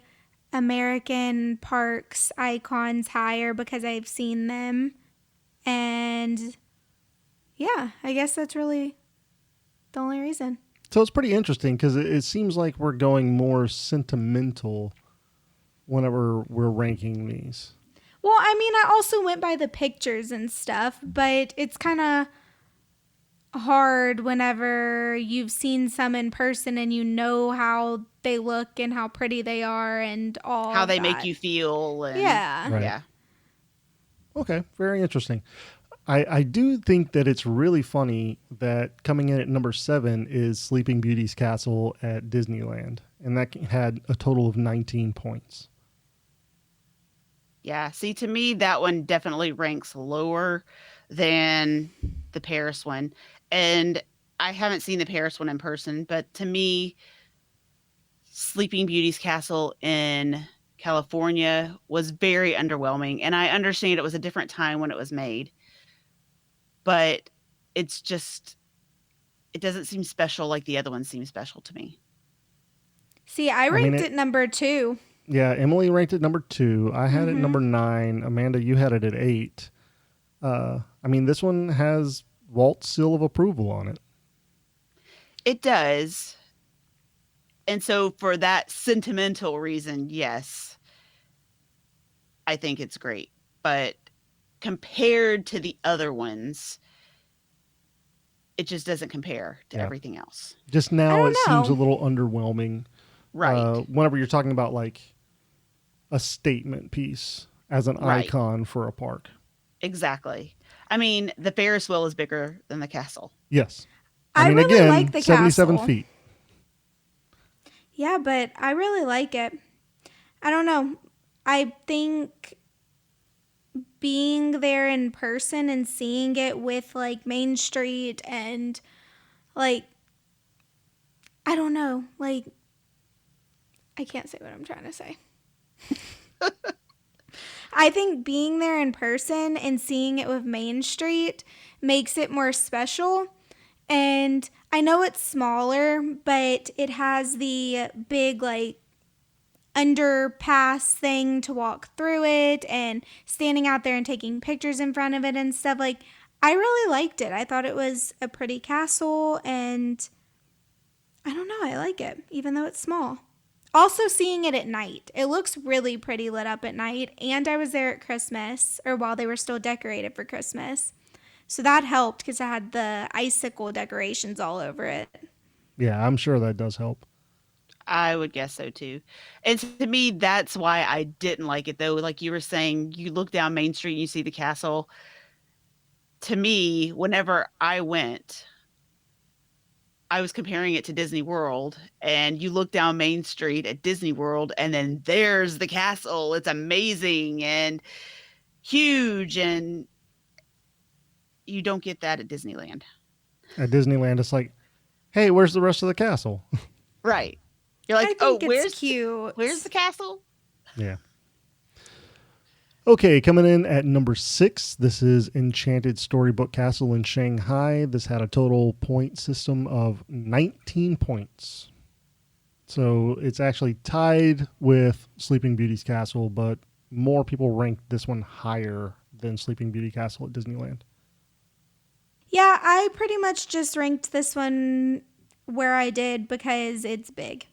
American parks icons higher because I've seen them. And yeah, I guess that's really the only reason. So it's pretty interesting because it seems like we're going more sentimental whenever we're ranking these. Well, I mean, I also went by the pictures and stuff, but it's kind of hard whenever you've seen some in person and you know how they look and how pretty they are and all how of they make that. you feel. And, Yeah. Right. Yeah. Okay, very interesting. I do think that it's really funny that coming in at number 7 is Sleeping Beauty's Castle at Disneyland, and that had a total of 19 points. Yeah. See, to me, that one definitely ranks lower than the Paris one. And I haven't seen the Paris one in person, but to me, Sleeping Beauty's Castle in California was very underwhelming. And I understand it was a different time when it was made, but it's just, it doesn't seem special like the other ones seem special to me. See, I mean, ranked it number 2. Yeah, Emily ranked it number 2. I had it number 9. Amanda, you had it at 8. I mean, this one has Walt's seal of approval on it. It does. And so for that sentimental reason, yes, I think it's great. But compared to the other ones, it just doesn't compare to Yeah. everything else. Just I now, don't it seems a know. little underwhelming. Right. Whenever you're talking about like a statement piece as an Right. icon for a park. Exactly. I mean, the Ferris wheel is bigger than the castle. Yes. I mean, really again, like the 77 castle. feet. Yeah, but I really like it. I don't know. I think being there in person and seeing it with like Main Street and like, I don't know, like, I can't say what I'm trying to say. I think being there in person and seeing it with Main Street makes it more special. And I know it's smaller, but it has the big, like, underpass thing to walk through it and standing out there and taking pictures in front of it and stuff. Like, I really liked it. I thought it was a pretty castle, and I don't know, I like it, even though it's small. Also, seeing it at night. It looks really pretty lit up at night, and I was there at Christmas, or while they were still decorated for Christmas. So that helped because it had the icicle decorations all over it. Yeah, I'm sure that does help. I would guess so too. And to me, that's why I didn't like it though. Like you were saying, you look down Main Street and you see the castle. To me, whenever I went, I was comparing it to Disney World, and you look down Main Street at Disney World, and then there's the castle. It's amazing and huge, and you don't get that at Disneyland. At Disneyland, it's like, hey, where's the rest of the castle? Right. You're I like, "Oh, think it's cute. where's the castle?" Yeah. Okay, coming in at number 6, this is Enchanted Storybook Castle in Shanghai. This had a total point system of 19 points. So it's actually tied with Sleeping Beauty's Castle, but more people ranked this one higher than Sleeping Beauty Castle at Disneyland. Yeah, I pretty much just ranked this one where I did because it's big.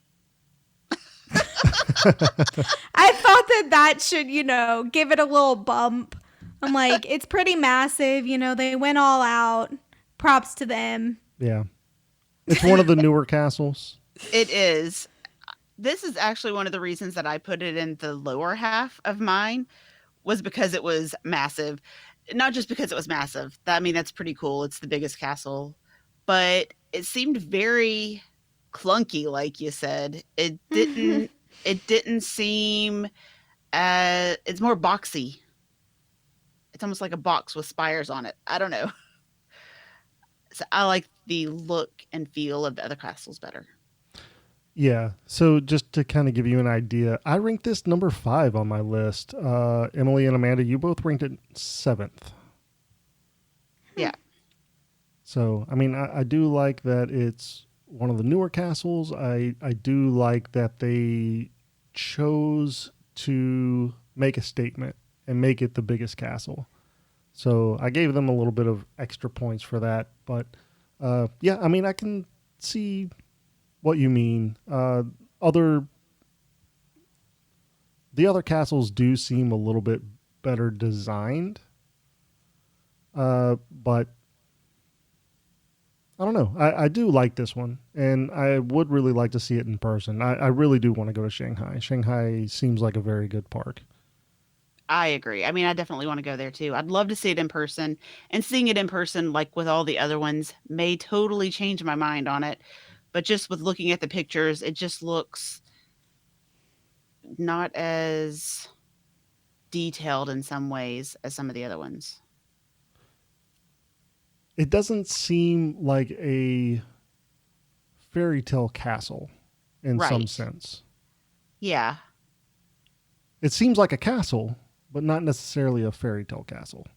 I thought that should, give it a little bump. I'm like, it's pretty massive. They went all out. Props to them. Yeah. It's one of the newer castles. It is. This is actually one of the reasons that I put it in the lower half of mine, was because it was massive. Not just because it was massive. That's pretty cool. It's the biggest castle. But it seemed very clunky, like you said. It didn't seem it's more boxy. It's almost like a box with spires on it. I don't know. So I like the look and feel of the other castles better. Yeah. So just to kind of give you an idea, I ranked this number 5 on my list. Emily and Amanda, you both ranked it 7th. Yeah. So, I do like that it's one of the newer castles. I do like that they chose to make a statement and make it the biggest castle. So I gave them a little bit of extra points for that. But yeah, I can see what you mean. The other castles do seem a little bit better designed. But I don't know. I do like this one, and I would really like to see it in person. I really do want to go to Shanghai. Shanghai seems like a very good park. I agree. I definitely want to go there too. I'd love to see it in person, and seeing it in person, like with all the other ones, may totally change my mind on it. But just with looking at the pictures, it just looks not as detailed in some ways as some of the other ones. It doesn't seem like a fairy tale castle in some Right. sense. Yeah, It seems like a castle, but not necessarily a fairy tale castle.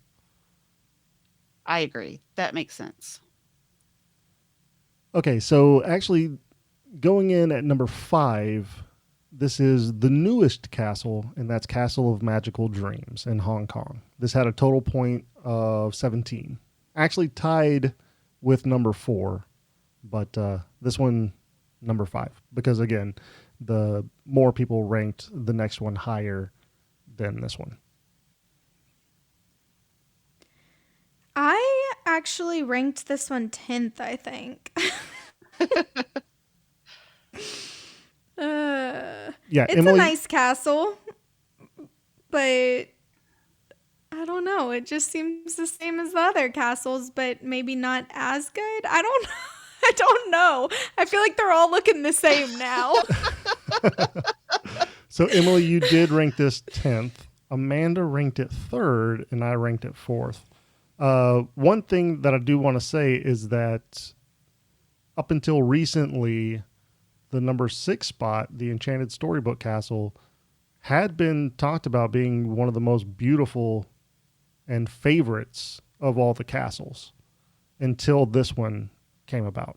I agree. That makes sense. Okay, so actually going in at number 5, this is the newest castle, and that's Castle of Magical Dreams in Hong Kong. This had a total point of 17. Actually tied with number 4, but this one, number 5. Because again, the more people ranked the next one higher than this one. I actually ranked this one 10th, I think. Yeah, It's Emily, a nice castle, but I don't know. It just seems the same as the other castles, but maybe not as good. I don't I don't know. I feel like they're all looking the same now. So Emily, you did rank this 10th. Amanda ranked it 3rd, and I ranked it 4th. One thing that I do want to say is that up until recently, the number 6 spot, the Enchanted Storybook Castle, had been talked about being one of the most beautiful and favorites of all the castles until this one came about.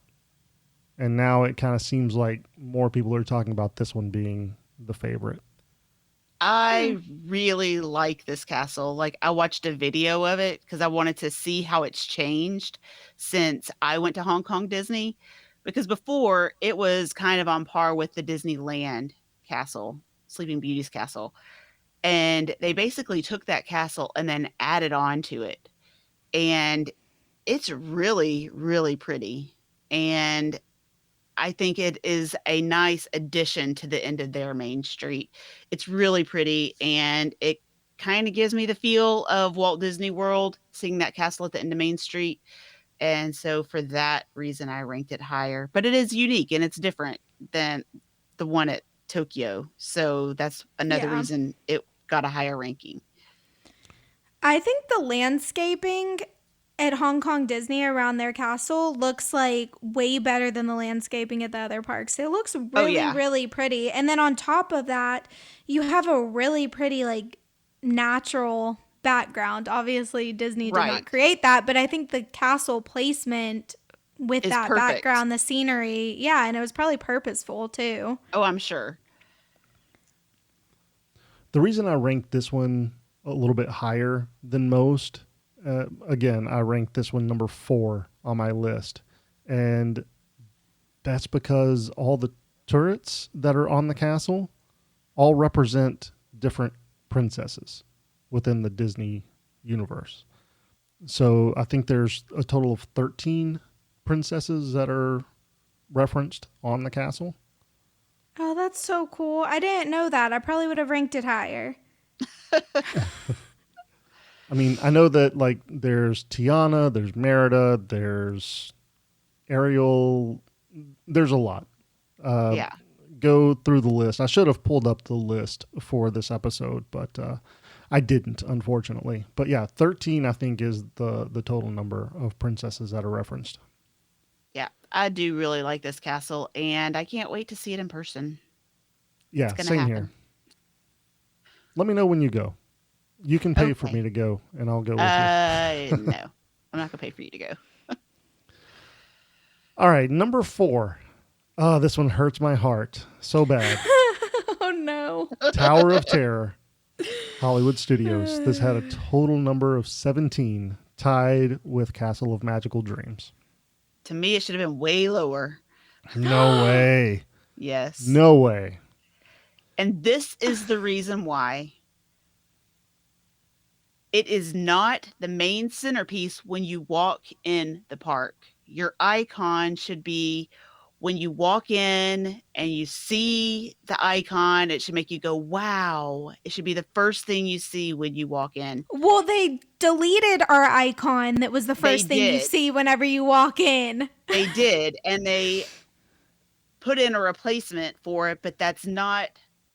And now it kind of seems like more people are talking about this one being the favorite. I really like this castle. Like, I watched a video of it because I wanted to see how it's changed since I went to Hong Kong Disney. Because before, it was kind of on par with the Disneyland castle, Sleeping Beauty's castle. And they basically took that castle and then added on to it. And it's really, really pretty. And I think it is a nice addition to the end of their main street. It's really pretty, and it kind of gives me the feel of Walt Disney World, seeing that castle at the end of Main Street. And so for that reason, I ranked it higher. But it is unique and it's different than the one at Tokyo. So that's another Yeah. reason it got a higher ranking. I think the landscaping at Hong Kong Disney around their castle looks like way better than the landscaping at the other parks. It looks really, yeah. really pretty. And then on top of that, you have a really pretty, like, natural background. Obviously, Disney did not Right. create that, but I think the castle placement with Is that perfect. background, the scenery, yeah, and it was probably purposeful too. Oh, I'm sure. The reason I ranked this one a little bit higher than most, again, I ranked this one number 4 on my list. And that's because all the turrets that are on the castle all represent different princesses within the Disney universe. So I think there's a total of 13 princesses that are referenced on the castle. Oh, that's so cool. I didn't know that. I probably would have ranked it higher. I mean, I know that like there's Tiana, there's Merida, there's Ariel, there's a lot. Yeah. Go through the list. I should have pulled up the list for this episode, but I didn't, unfortunately. But yeah, 13 I think is the total number of princesses that are referenced. Yeah. I do really like this castle and I can't wait to see it in person. Yeah, It's gonna same happen. here. Let me know when you go. You can pay for Okay. me to go, and I'll go with you. No. I'm not gonna pay for you to go. All right, number 4. Oh, this one hurts my heart so bad. Oh no. Tower of Terror, Hollywood Studios. This had a total number of 17, tied with Castle of Magical Dreams. To me, it should have been way lower. No way. Yes. No way. And this is the reason why it is not the main centerpiece when you walk in the park. Your icon should be when you walk in and you see the icon, it should make you go, wow. It should be the first thing you see when you walk in. Well, they deleted our icon that was the first thing you did. see whenever you walk in. They did, and they put in a replacement for it, but that's not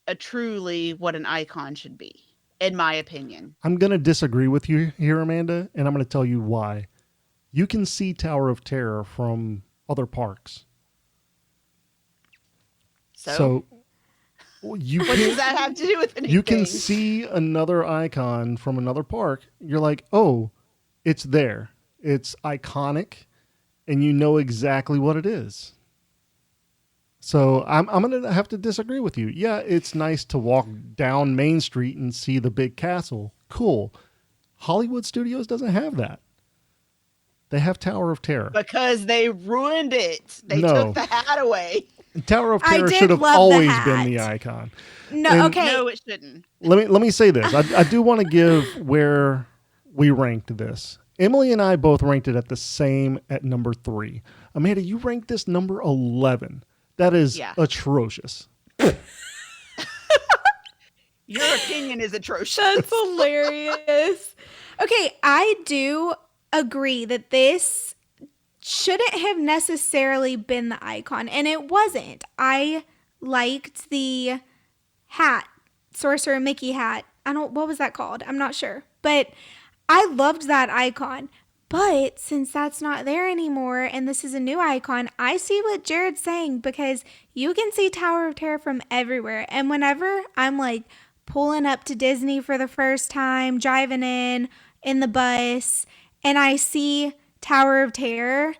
a truly what an icon should be, in my opinion. I'm going to disagree with you here, Amanda, and I'm going to tell you why. You can see Tower of Terror from other parks. So you what does that have to do with anything? You can see another icon from another park. You're like, oh, it's there. It's iconic, and you know exactly what it is. So I'm going to have to disagree with you. Yeah, it's nice to walk down Main Street and see the big castle. Cool. Hollywood Studios doesn't have that. They have Tower of Terror. Because they ruined it. They No. took the hat away. Tower of I Terror did should have love the always hat. been the icon. No, And- okay. No, it shouldn't. Let me say this. I do want to give where we ranked this. Emily and I both ranked it at the same at number 3. Amanda, you ranked this number 11. That is Yeah. atrocious. Your opinion is atrocious. That's hilarious. Okay, I do agree that this shouldn't have necessarily been the icon, and it wasn't. I liked the hat, Sorcerer Mickey hat. What was that called? I'm not sure. But I loved that icon. But since that's not there anymore and this is a new icon, I see what Jared's saying because you can see Tower of Terror from everywhere. And whenever I'm like pulling up to Disney for the first time, driving in the bus, and I see Tower of Terror,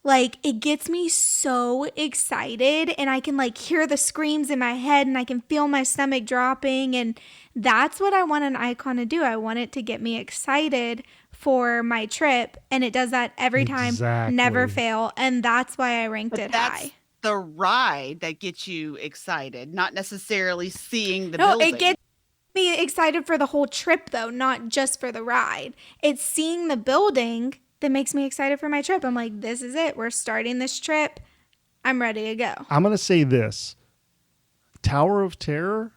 like it gets me so excited and I can like hear the screams in my head and I can feel my stomach dropping, and that's what I want an icon to do. I want it to get me excited for my trip, and it does that every time, Exactly. never fail, and that's why I ranked But it that's high. the ride that gets you excited, not necessarily seeing the No, building. it gets me excited for the whole trip though, not just for the ride. It's seeing the building that makes me excited for my trip. I'm like, this is it. We're starting this trip. I'm ready to go. I'm going to say this. Tower of Terror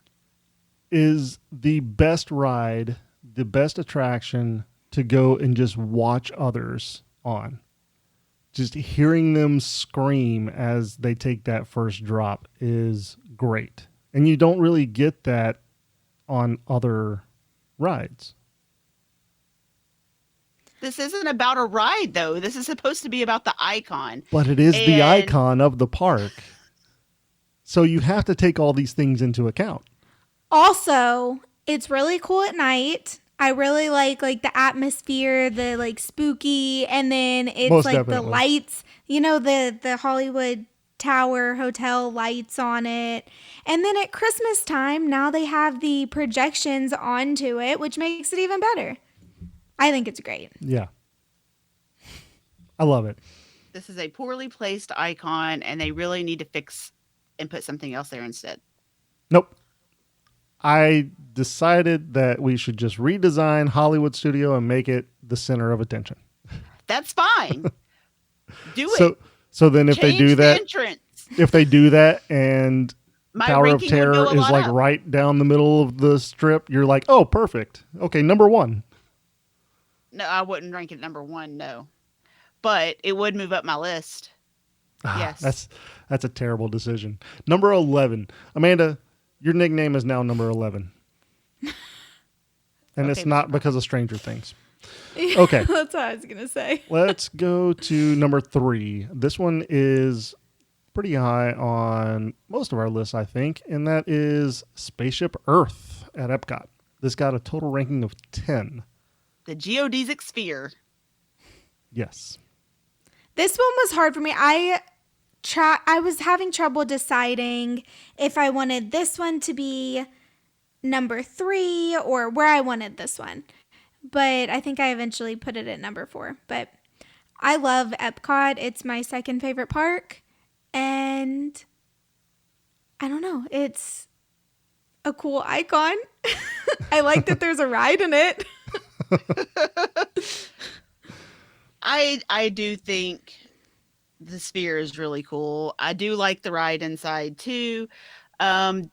is the best ride, the best attraction to go and just watch others on. just hearing them scream as they take that first drop is great. And you don't really get that on other rides. This isn't about a ride, though. This is supposed to be about the icon. But it is the icon of the park. So you have to take all these things into account. Also, it's really cool at night. I really like the atmosphere, the like spooky, and then it's Most like definitely. the lights, the Hollywood Tower Hotel lights on it. And then at Christmas time, now they have the projections onto it, which makes it even better. I think it's great. Yeah. I love it. This is a poorly placed icon, and they really need to fix and put something else there instead. Nope. I decided that we should just redesign Hollywood Studio and make it the center of attention. That's fine. Do it. So then if Change they do the that, entrance. if they do that and My Tower of ranking would Terror go a is lot like up. right down the middle of the strip, you're like, oh, perfect. Okay, number 1. No, I wouldn't rank it number 1, no. But it would move up my list. Yes. That's a terrible decision. Number 11. Amanda, your nickname is now number 11. And it's not because of Stranger Things. Okay. That's what I was going to say. Let's go to number 3. This one is pretty high on most of our lists, I think, and that is Spaceship Earth at Epcot. This got a total ranking of 10. The geodesic sphere. Yes. This one was hard for me. I was having trouble deciding if I wanted this one to be number 3 or where I wanted this one. But I think I eventually put it at number 4. But I love Epcot. It's my second favorite park. And I don't know. It's a cool icon. I like that there's a ride in it. I do think the sphere is really cool. I do like the ride inside too.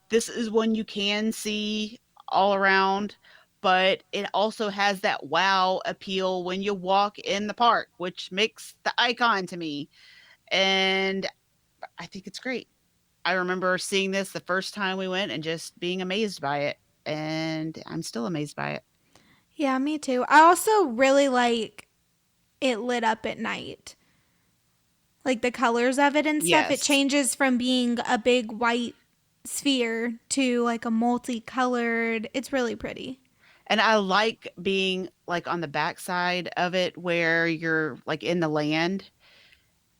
This is one you can see all around, but it also has that wow appeal when you walk in the park, which makes the icon to me. And I think it's great. I remember seeing this the first time we went and just being amazed by it. And I'm still amazed by it. Yeah, me too. I also really like it lit up at night. Like the colors of it and stuff. Yes. It changes from being a big white sphere to like a multicolored. It's really pretty. And I like being like on the backside of it where you're like in the land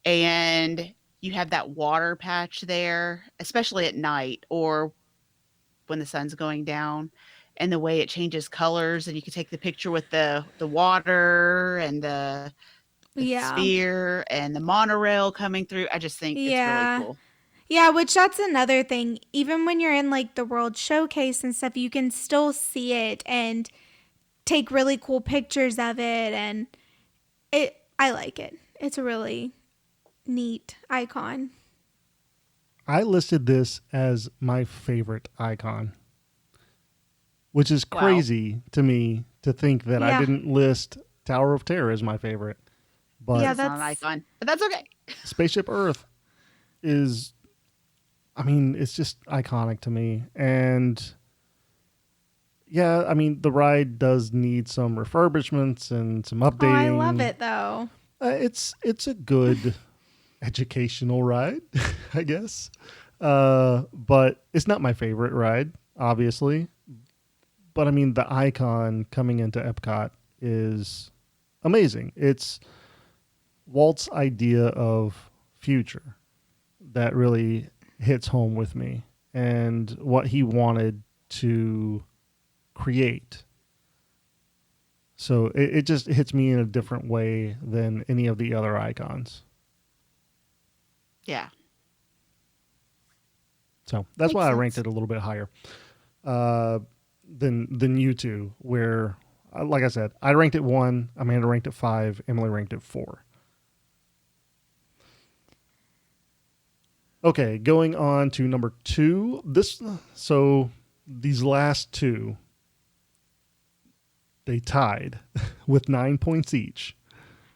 and you have that water patch there, especially at night or when the sun's going down, and the way it changes colors, and you can take the picture with the water and the sphere and the monorail coming through. I just think it's really cool. Yeah, which that's another thing. Even when you're in like the World Showcase and stuff, you can still see it and take really cool pictures of it, and I like it. It's a really neat icon. I listed this as my favorite icon, which is crazy to me to think that I didn't list Tower of Terror as my favorite. But that's not an icon, but that's okay. Spaceship Earth is, I mean, it's just iconic to me. And yeah, I mean, the ride does need some refurbishments and some updating. Oh, I love it though. It's a good educational ride, I guess. But it's not my favorite ride, obviously. But I mean, the icon coming into Epcot is amazing. It's Walt's idea of future that really hits home with me, and what he wanted to create. So it just hits me in a different way than any of the other icons. Yeah. So that's why I ranked sense. it a little bit higher than you two, where, like I said, I ranked it 1, Amanda ranked it 5, Emily ranked it 4. Okay, going on to number 2. So these last 2, they tied with 9 points each.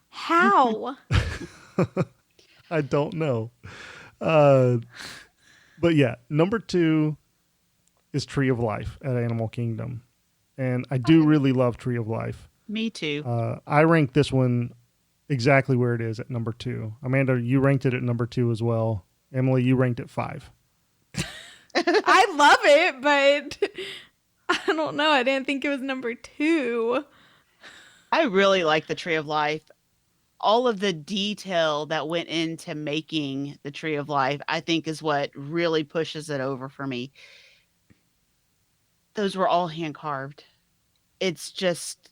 How? I don't know. But yeah, number 2 is Tree of Life at Animal Kingdom. And I do really love Tree of Life. Me too. I rank this one exactly where it is at number 2. Amanda, you ranked it at number 2 as well. Emily, you ranked it 5. I love it, but I don't know. I didn't think it was number 2. I really like the Tree of Life. All of the detail that went into making the Tree of Life, I think, is what really pushes it over for me. Those were all hand carved. It's just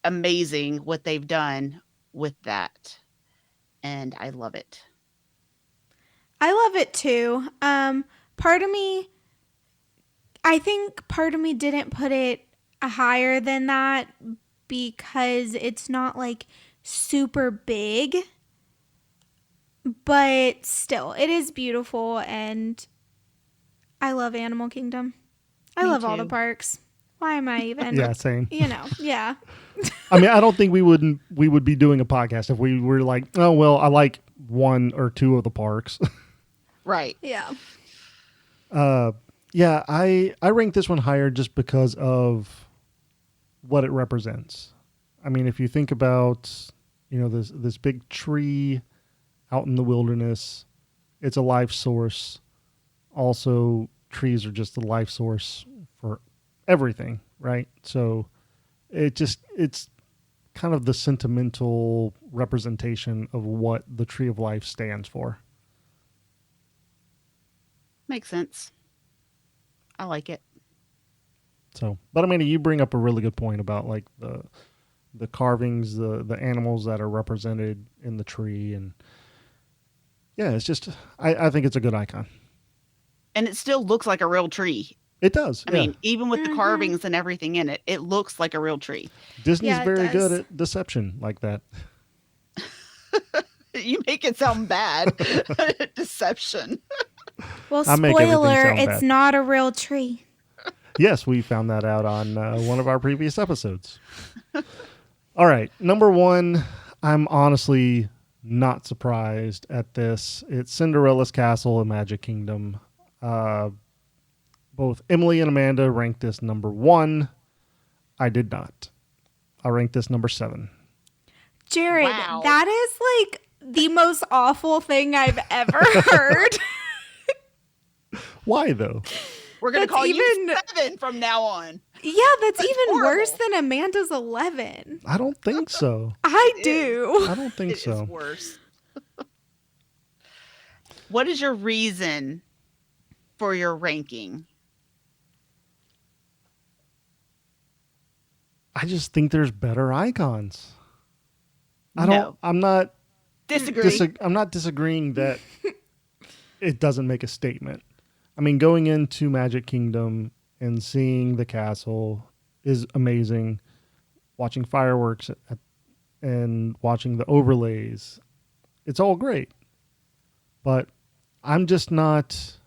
amazing what they've done with that. And I love it. I love it too. Part of me, I think part of me didn't put it higher than that because it's not like super big, but still, it is beautiful, and I love Animal Kingdom. I Me love all the too. parks. Why am I even? Yeah, same. Yeah. I mean, I don't think we would be doing a podcast if we were like, oh, well, I like 1 or 2 of the parks. Right. Yeah. Yeah, I rank this one higher just because of what it represents. I mean, if you think about, this big tree out in the wilderness, it's a life source. Also, trees are just the life source for everything, right? So it's kind of the sentimental representation of what the Tree of Life stands for. Makes sense. I like it. So, but I mean, you bring up a really good point about like the carvings, the animals that are represented in the tree, and yeah, it's just I think it's a good icon. And it still looks like a real tree. It does. I mean, even with the carvings and everything in it, it looks like a real tree. Disney's Yeah, it very good does. at deception like that. You make it sound bad. Deception. Well, I make everything spoiler, sound it's bad. not a real tree. Yes, we found that out on one of our previous episodes. All right, number 1, I'm honestly not surprised at this. It's Cinderella's Castle in Magic Kingdom. Both Emily and Amanda ranked this number 1. I did not. I ranked this number 7. Jared, Wow. that is like the most awful thing I've ever heard. Why though? We're going to That's call you even- 7 from now on. Yeah, that's even horrible. worse than Amanda's 11. I don't think so. I It do. I don't think It is so. worse. What is your reason for your ranking? I just think there's better icons. No. I'm not Disagree. I'm not disagreeing that it doesn't make a statement. I mean, going into Magic Kingdom and seeing the castle is amazing. Watching fireworks and watching the overlays, it's all great. But I'm just not,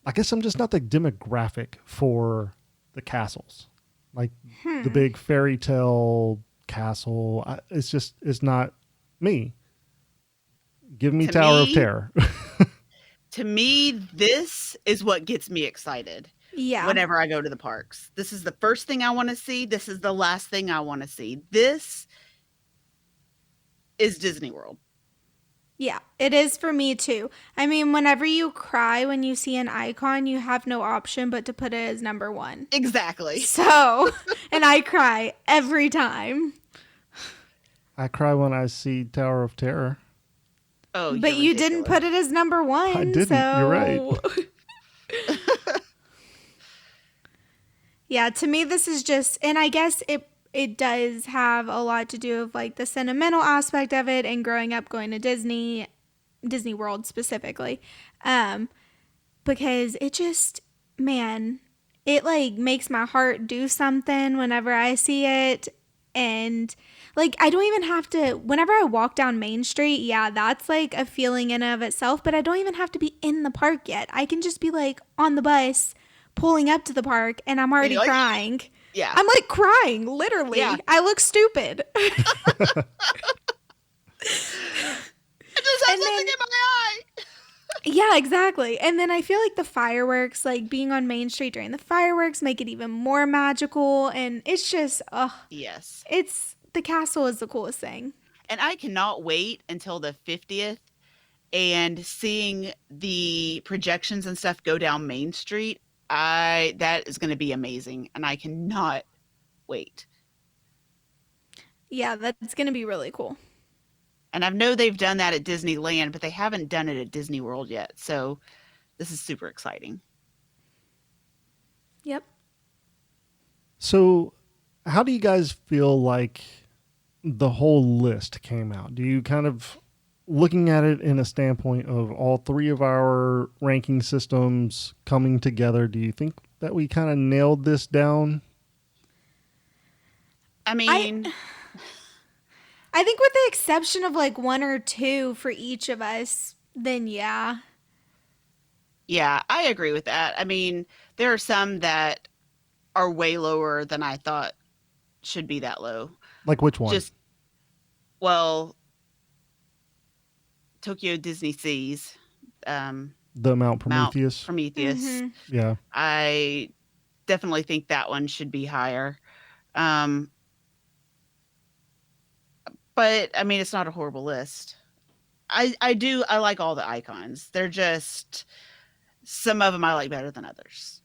I guess I'm just not the demographic for the castles. Like the big fairy tale castle. It's not me. Give me To Tower of me- Terror. To me, this is what gets me excited Yeah. whenever I go to the parks. This is the first thing I want to see. This is the last thing I want to see. This is Disney World. Yeah, it is for me too. I mean, whenever you cry when you see an icon, you have no option but to put it as number 1. Exactly. So, and I cry every time. I cry when I see Tower of Terror. Oh, But you didn't put it as number 1. I didn't. So. You're right. Yeah, to me this is just, and I guess it does have a lot to do with like the sentimental aspect of it and growing up going to Disney World specifically. Because it just, man, it like makes my heart do something whenever I see it. And like, I don't even have to, whenever I walk down Main Street, yeah, that's like a feeling in and of itself, but I don't even have to be in the park yet. I can just be like on the bus pulling up to the park and I'm already you're like, crying. Yeah. I'm like crying, literally. Yeah. I look stupid. I just have And something then, in my eye. yeah, exactly. And then I feel like the fireworks, like being on Main Street during the fireworks, make it even more magical. And it's just, Yes. the castle is the coolest thing. And I cannot wait until the 50th and seeing the projections and stuff go down Main Street. That is going to be amazing, and I cannot wait. Yeah, that's going to be really cool. And I know they've done that at Disneyland, but they haven't done it at Disney World yet. So this is super exciting. Yep. So, how do you guys feel like the whole list came out? Do you kind of, looking at it in a standpoint of all three of our ranking systems coming together, do you think that we kind of nailed this down? I mean, I think with the exception of like one or two for each of us, then yeah. yeah, I agree with that. I mean, there are some that are way lower than I thought should be that low. Like which one? Just, well, Tokyo Disney Seas, The Mount Prometheus? Prometheus. Mhm. Yeah. I definitely think that one should be higher. But I mean, it's not a horrible list. I like all the icons. They're just, some of them I like better than others.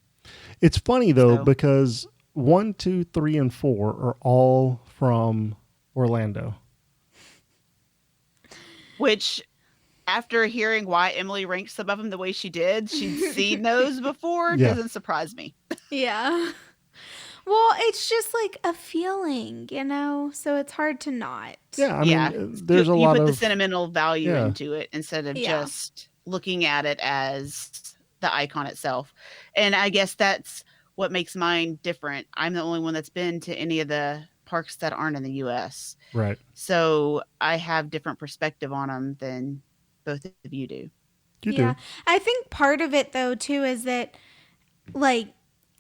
It's funny though, So- because 1, 2, 3, and 4 are all from Orlando. Which, after hearing why Emily ranked some of them the way she did, she'd seen those before. Yeah. Doesn't surprise me. Yeah. Well, it's just like a feeling, you know? So it's hard to not. Yeah, I Yeah. mean, there's a You lot put the of sentimental value Yeah. into it instead of Yeah. just looking at it as the icon itself. And I guess that's what makes mine different. I'm the only one that's been to any of the parks that aren't in the US. right. So I have different perspective on them than both of you do. You Yeah. do. I think part of it though too is that like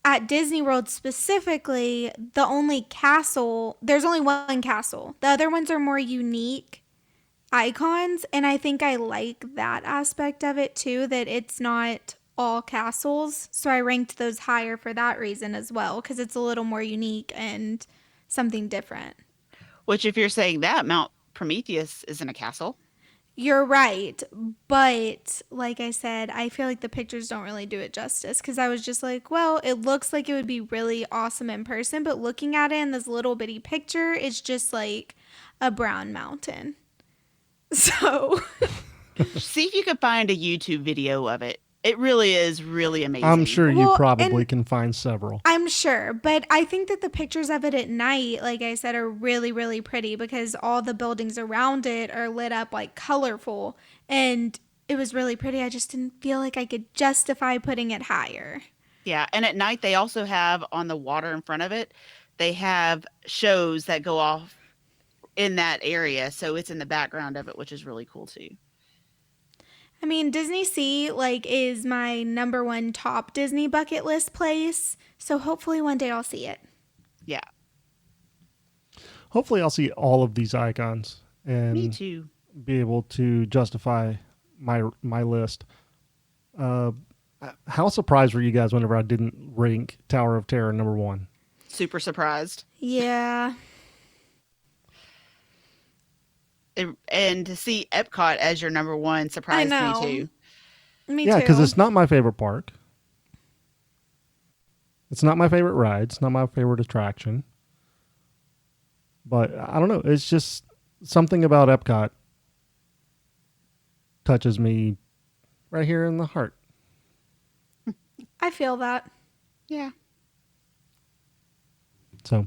at Disney World specifically, there's only one castle. The other ones are more unique icons, and I think I like that aspect of it too, that it's not all castles. So I ranked those higher for that reason as well, because it's a little more unique and something different. Which, if you're saying that, Mount Prometheus isn't a castle. You're right, but like I said, I feel like the pictures don't really do it justice, because I was just like, well, it looks like it would be really awesome in person, but looking at it in this little bitty picture, it's just like a brown mountain. So See if you could find a YouTube video of it. It really is really amazing. I'm sure you Well, probably and- can find several. I'm sure, but I think that the pictures of it at night, like I said, are really, really pretty, because all the buildings around it are lit up like colorful, and it was really pretty. I just didn't feel like I could justify putting it higher. Yeah, and at night they also have, on the water in front of it, they have shows that go off in that area, so it's in the background of it, which is really cool too. I mean, Disney Sea like is my number one top Disney bucket list place, so hopefully one day I'll see it. Yeah, Hopefully, I'll see all of these icons me and too. be able to justify my list. How surprised were you guys whenever I didn't rank Tower of Terror number 1? Super surprised. Yeah. And to see Epcot as your number one surprised I me know. too. Me Yeah, too. because it's not my favorite park. It's not my favorite ride. It's not my favorite attraction. But I don't know. It's just something about Epcot touches me right here in the heart. I feel that. Yeah. So,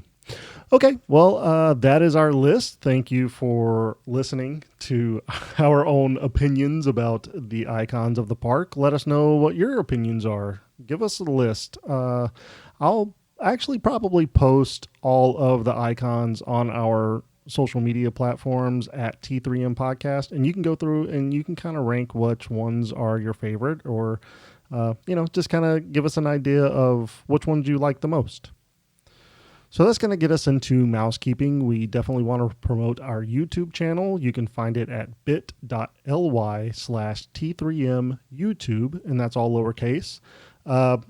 okay. Well, that is our list. Thank you for listening to our own opinions about the icons of the park. Let us know what your opinions are. Give us a list. I'll actually probably post all of the icons on our social media platforms at T3M Podcast, and you can go through and you can kind of rank which ones are your favorite, or just kind of give us an idea of which ones you like the most. So that's going to get us into mousekeeping. We definitely want to promote our YouTube channel. You can find it at bit.ly/T3M YouTube, and that's all lowercase.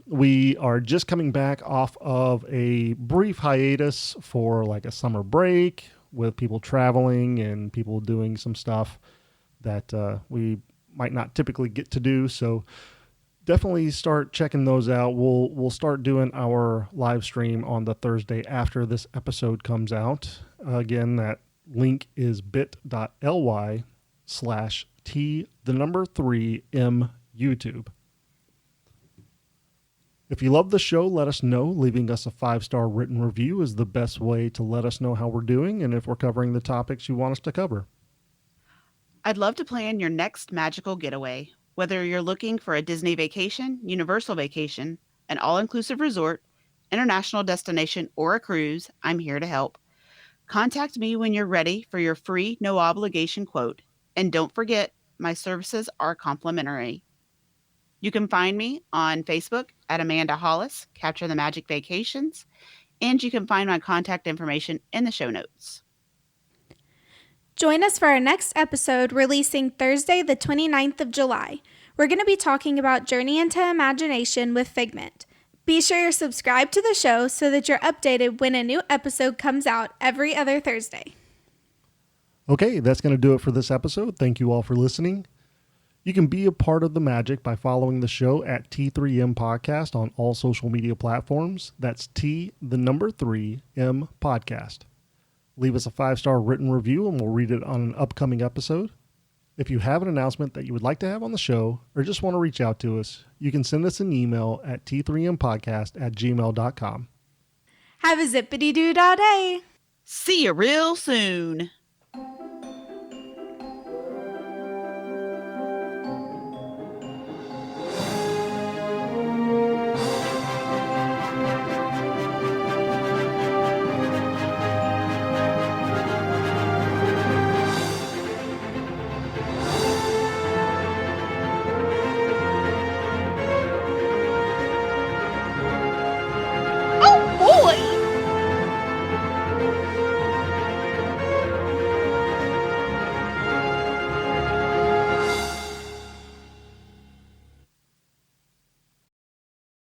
We are just coming back off of a brief hiatus for like a summer break with people traveling and people doing some stuff that we might not typically get to do. So definitely start checking those out. We'll start doing our live stream on the Thursday after this episode comes out. Again, that link is bit.ly/T3M YouTube. If you love the show, let us know. Leaving us a 5-star written review is the best way to let us know how we're doing and if we're covering the topics you want us to cover. I'd love to plan your next magical getaway. Whether you're looking for a Disney vacation, Universal vacation, an all-inclusive resort, international destination, or a cruise, I'm here to help. Contact me when you're ready for your free, no-obligation quote. And don't forget, my services are complimentary. You can find me on Facebook at amanda.hollis, Capture the Magic Vacations, and you can find my contact information in the show notes. Join us for our next episode releasing Thursday, the 29th of July. We're going to be talking about Journey into Imagination with Figment. Be sure you're subscribed to the show so that you're updated when a new episode comes out every other Thursday. Okay, that's going to do it for this episode. Thank you all for listening. You can be a part of the magic by following the show at T3M Podcast on all social media platforms. That's T3M Podcast. Leave us a 5-star written review and we'll read it on an upcoming episode. If you have an announcement that you would like to have on the show or just want to reach out to us, you can send us an email at t3mpodcast@gmail.com. Have a zippity-doo-dah day. See you real soon.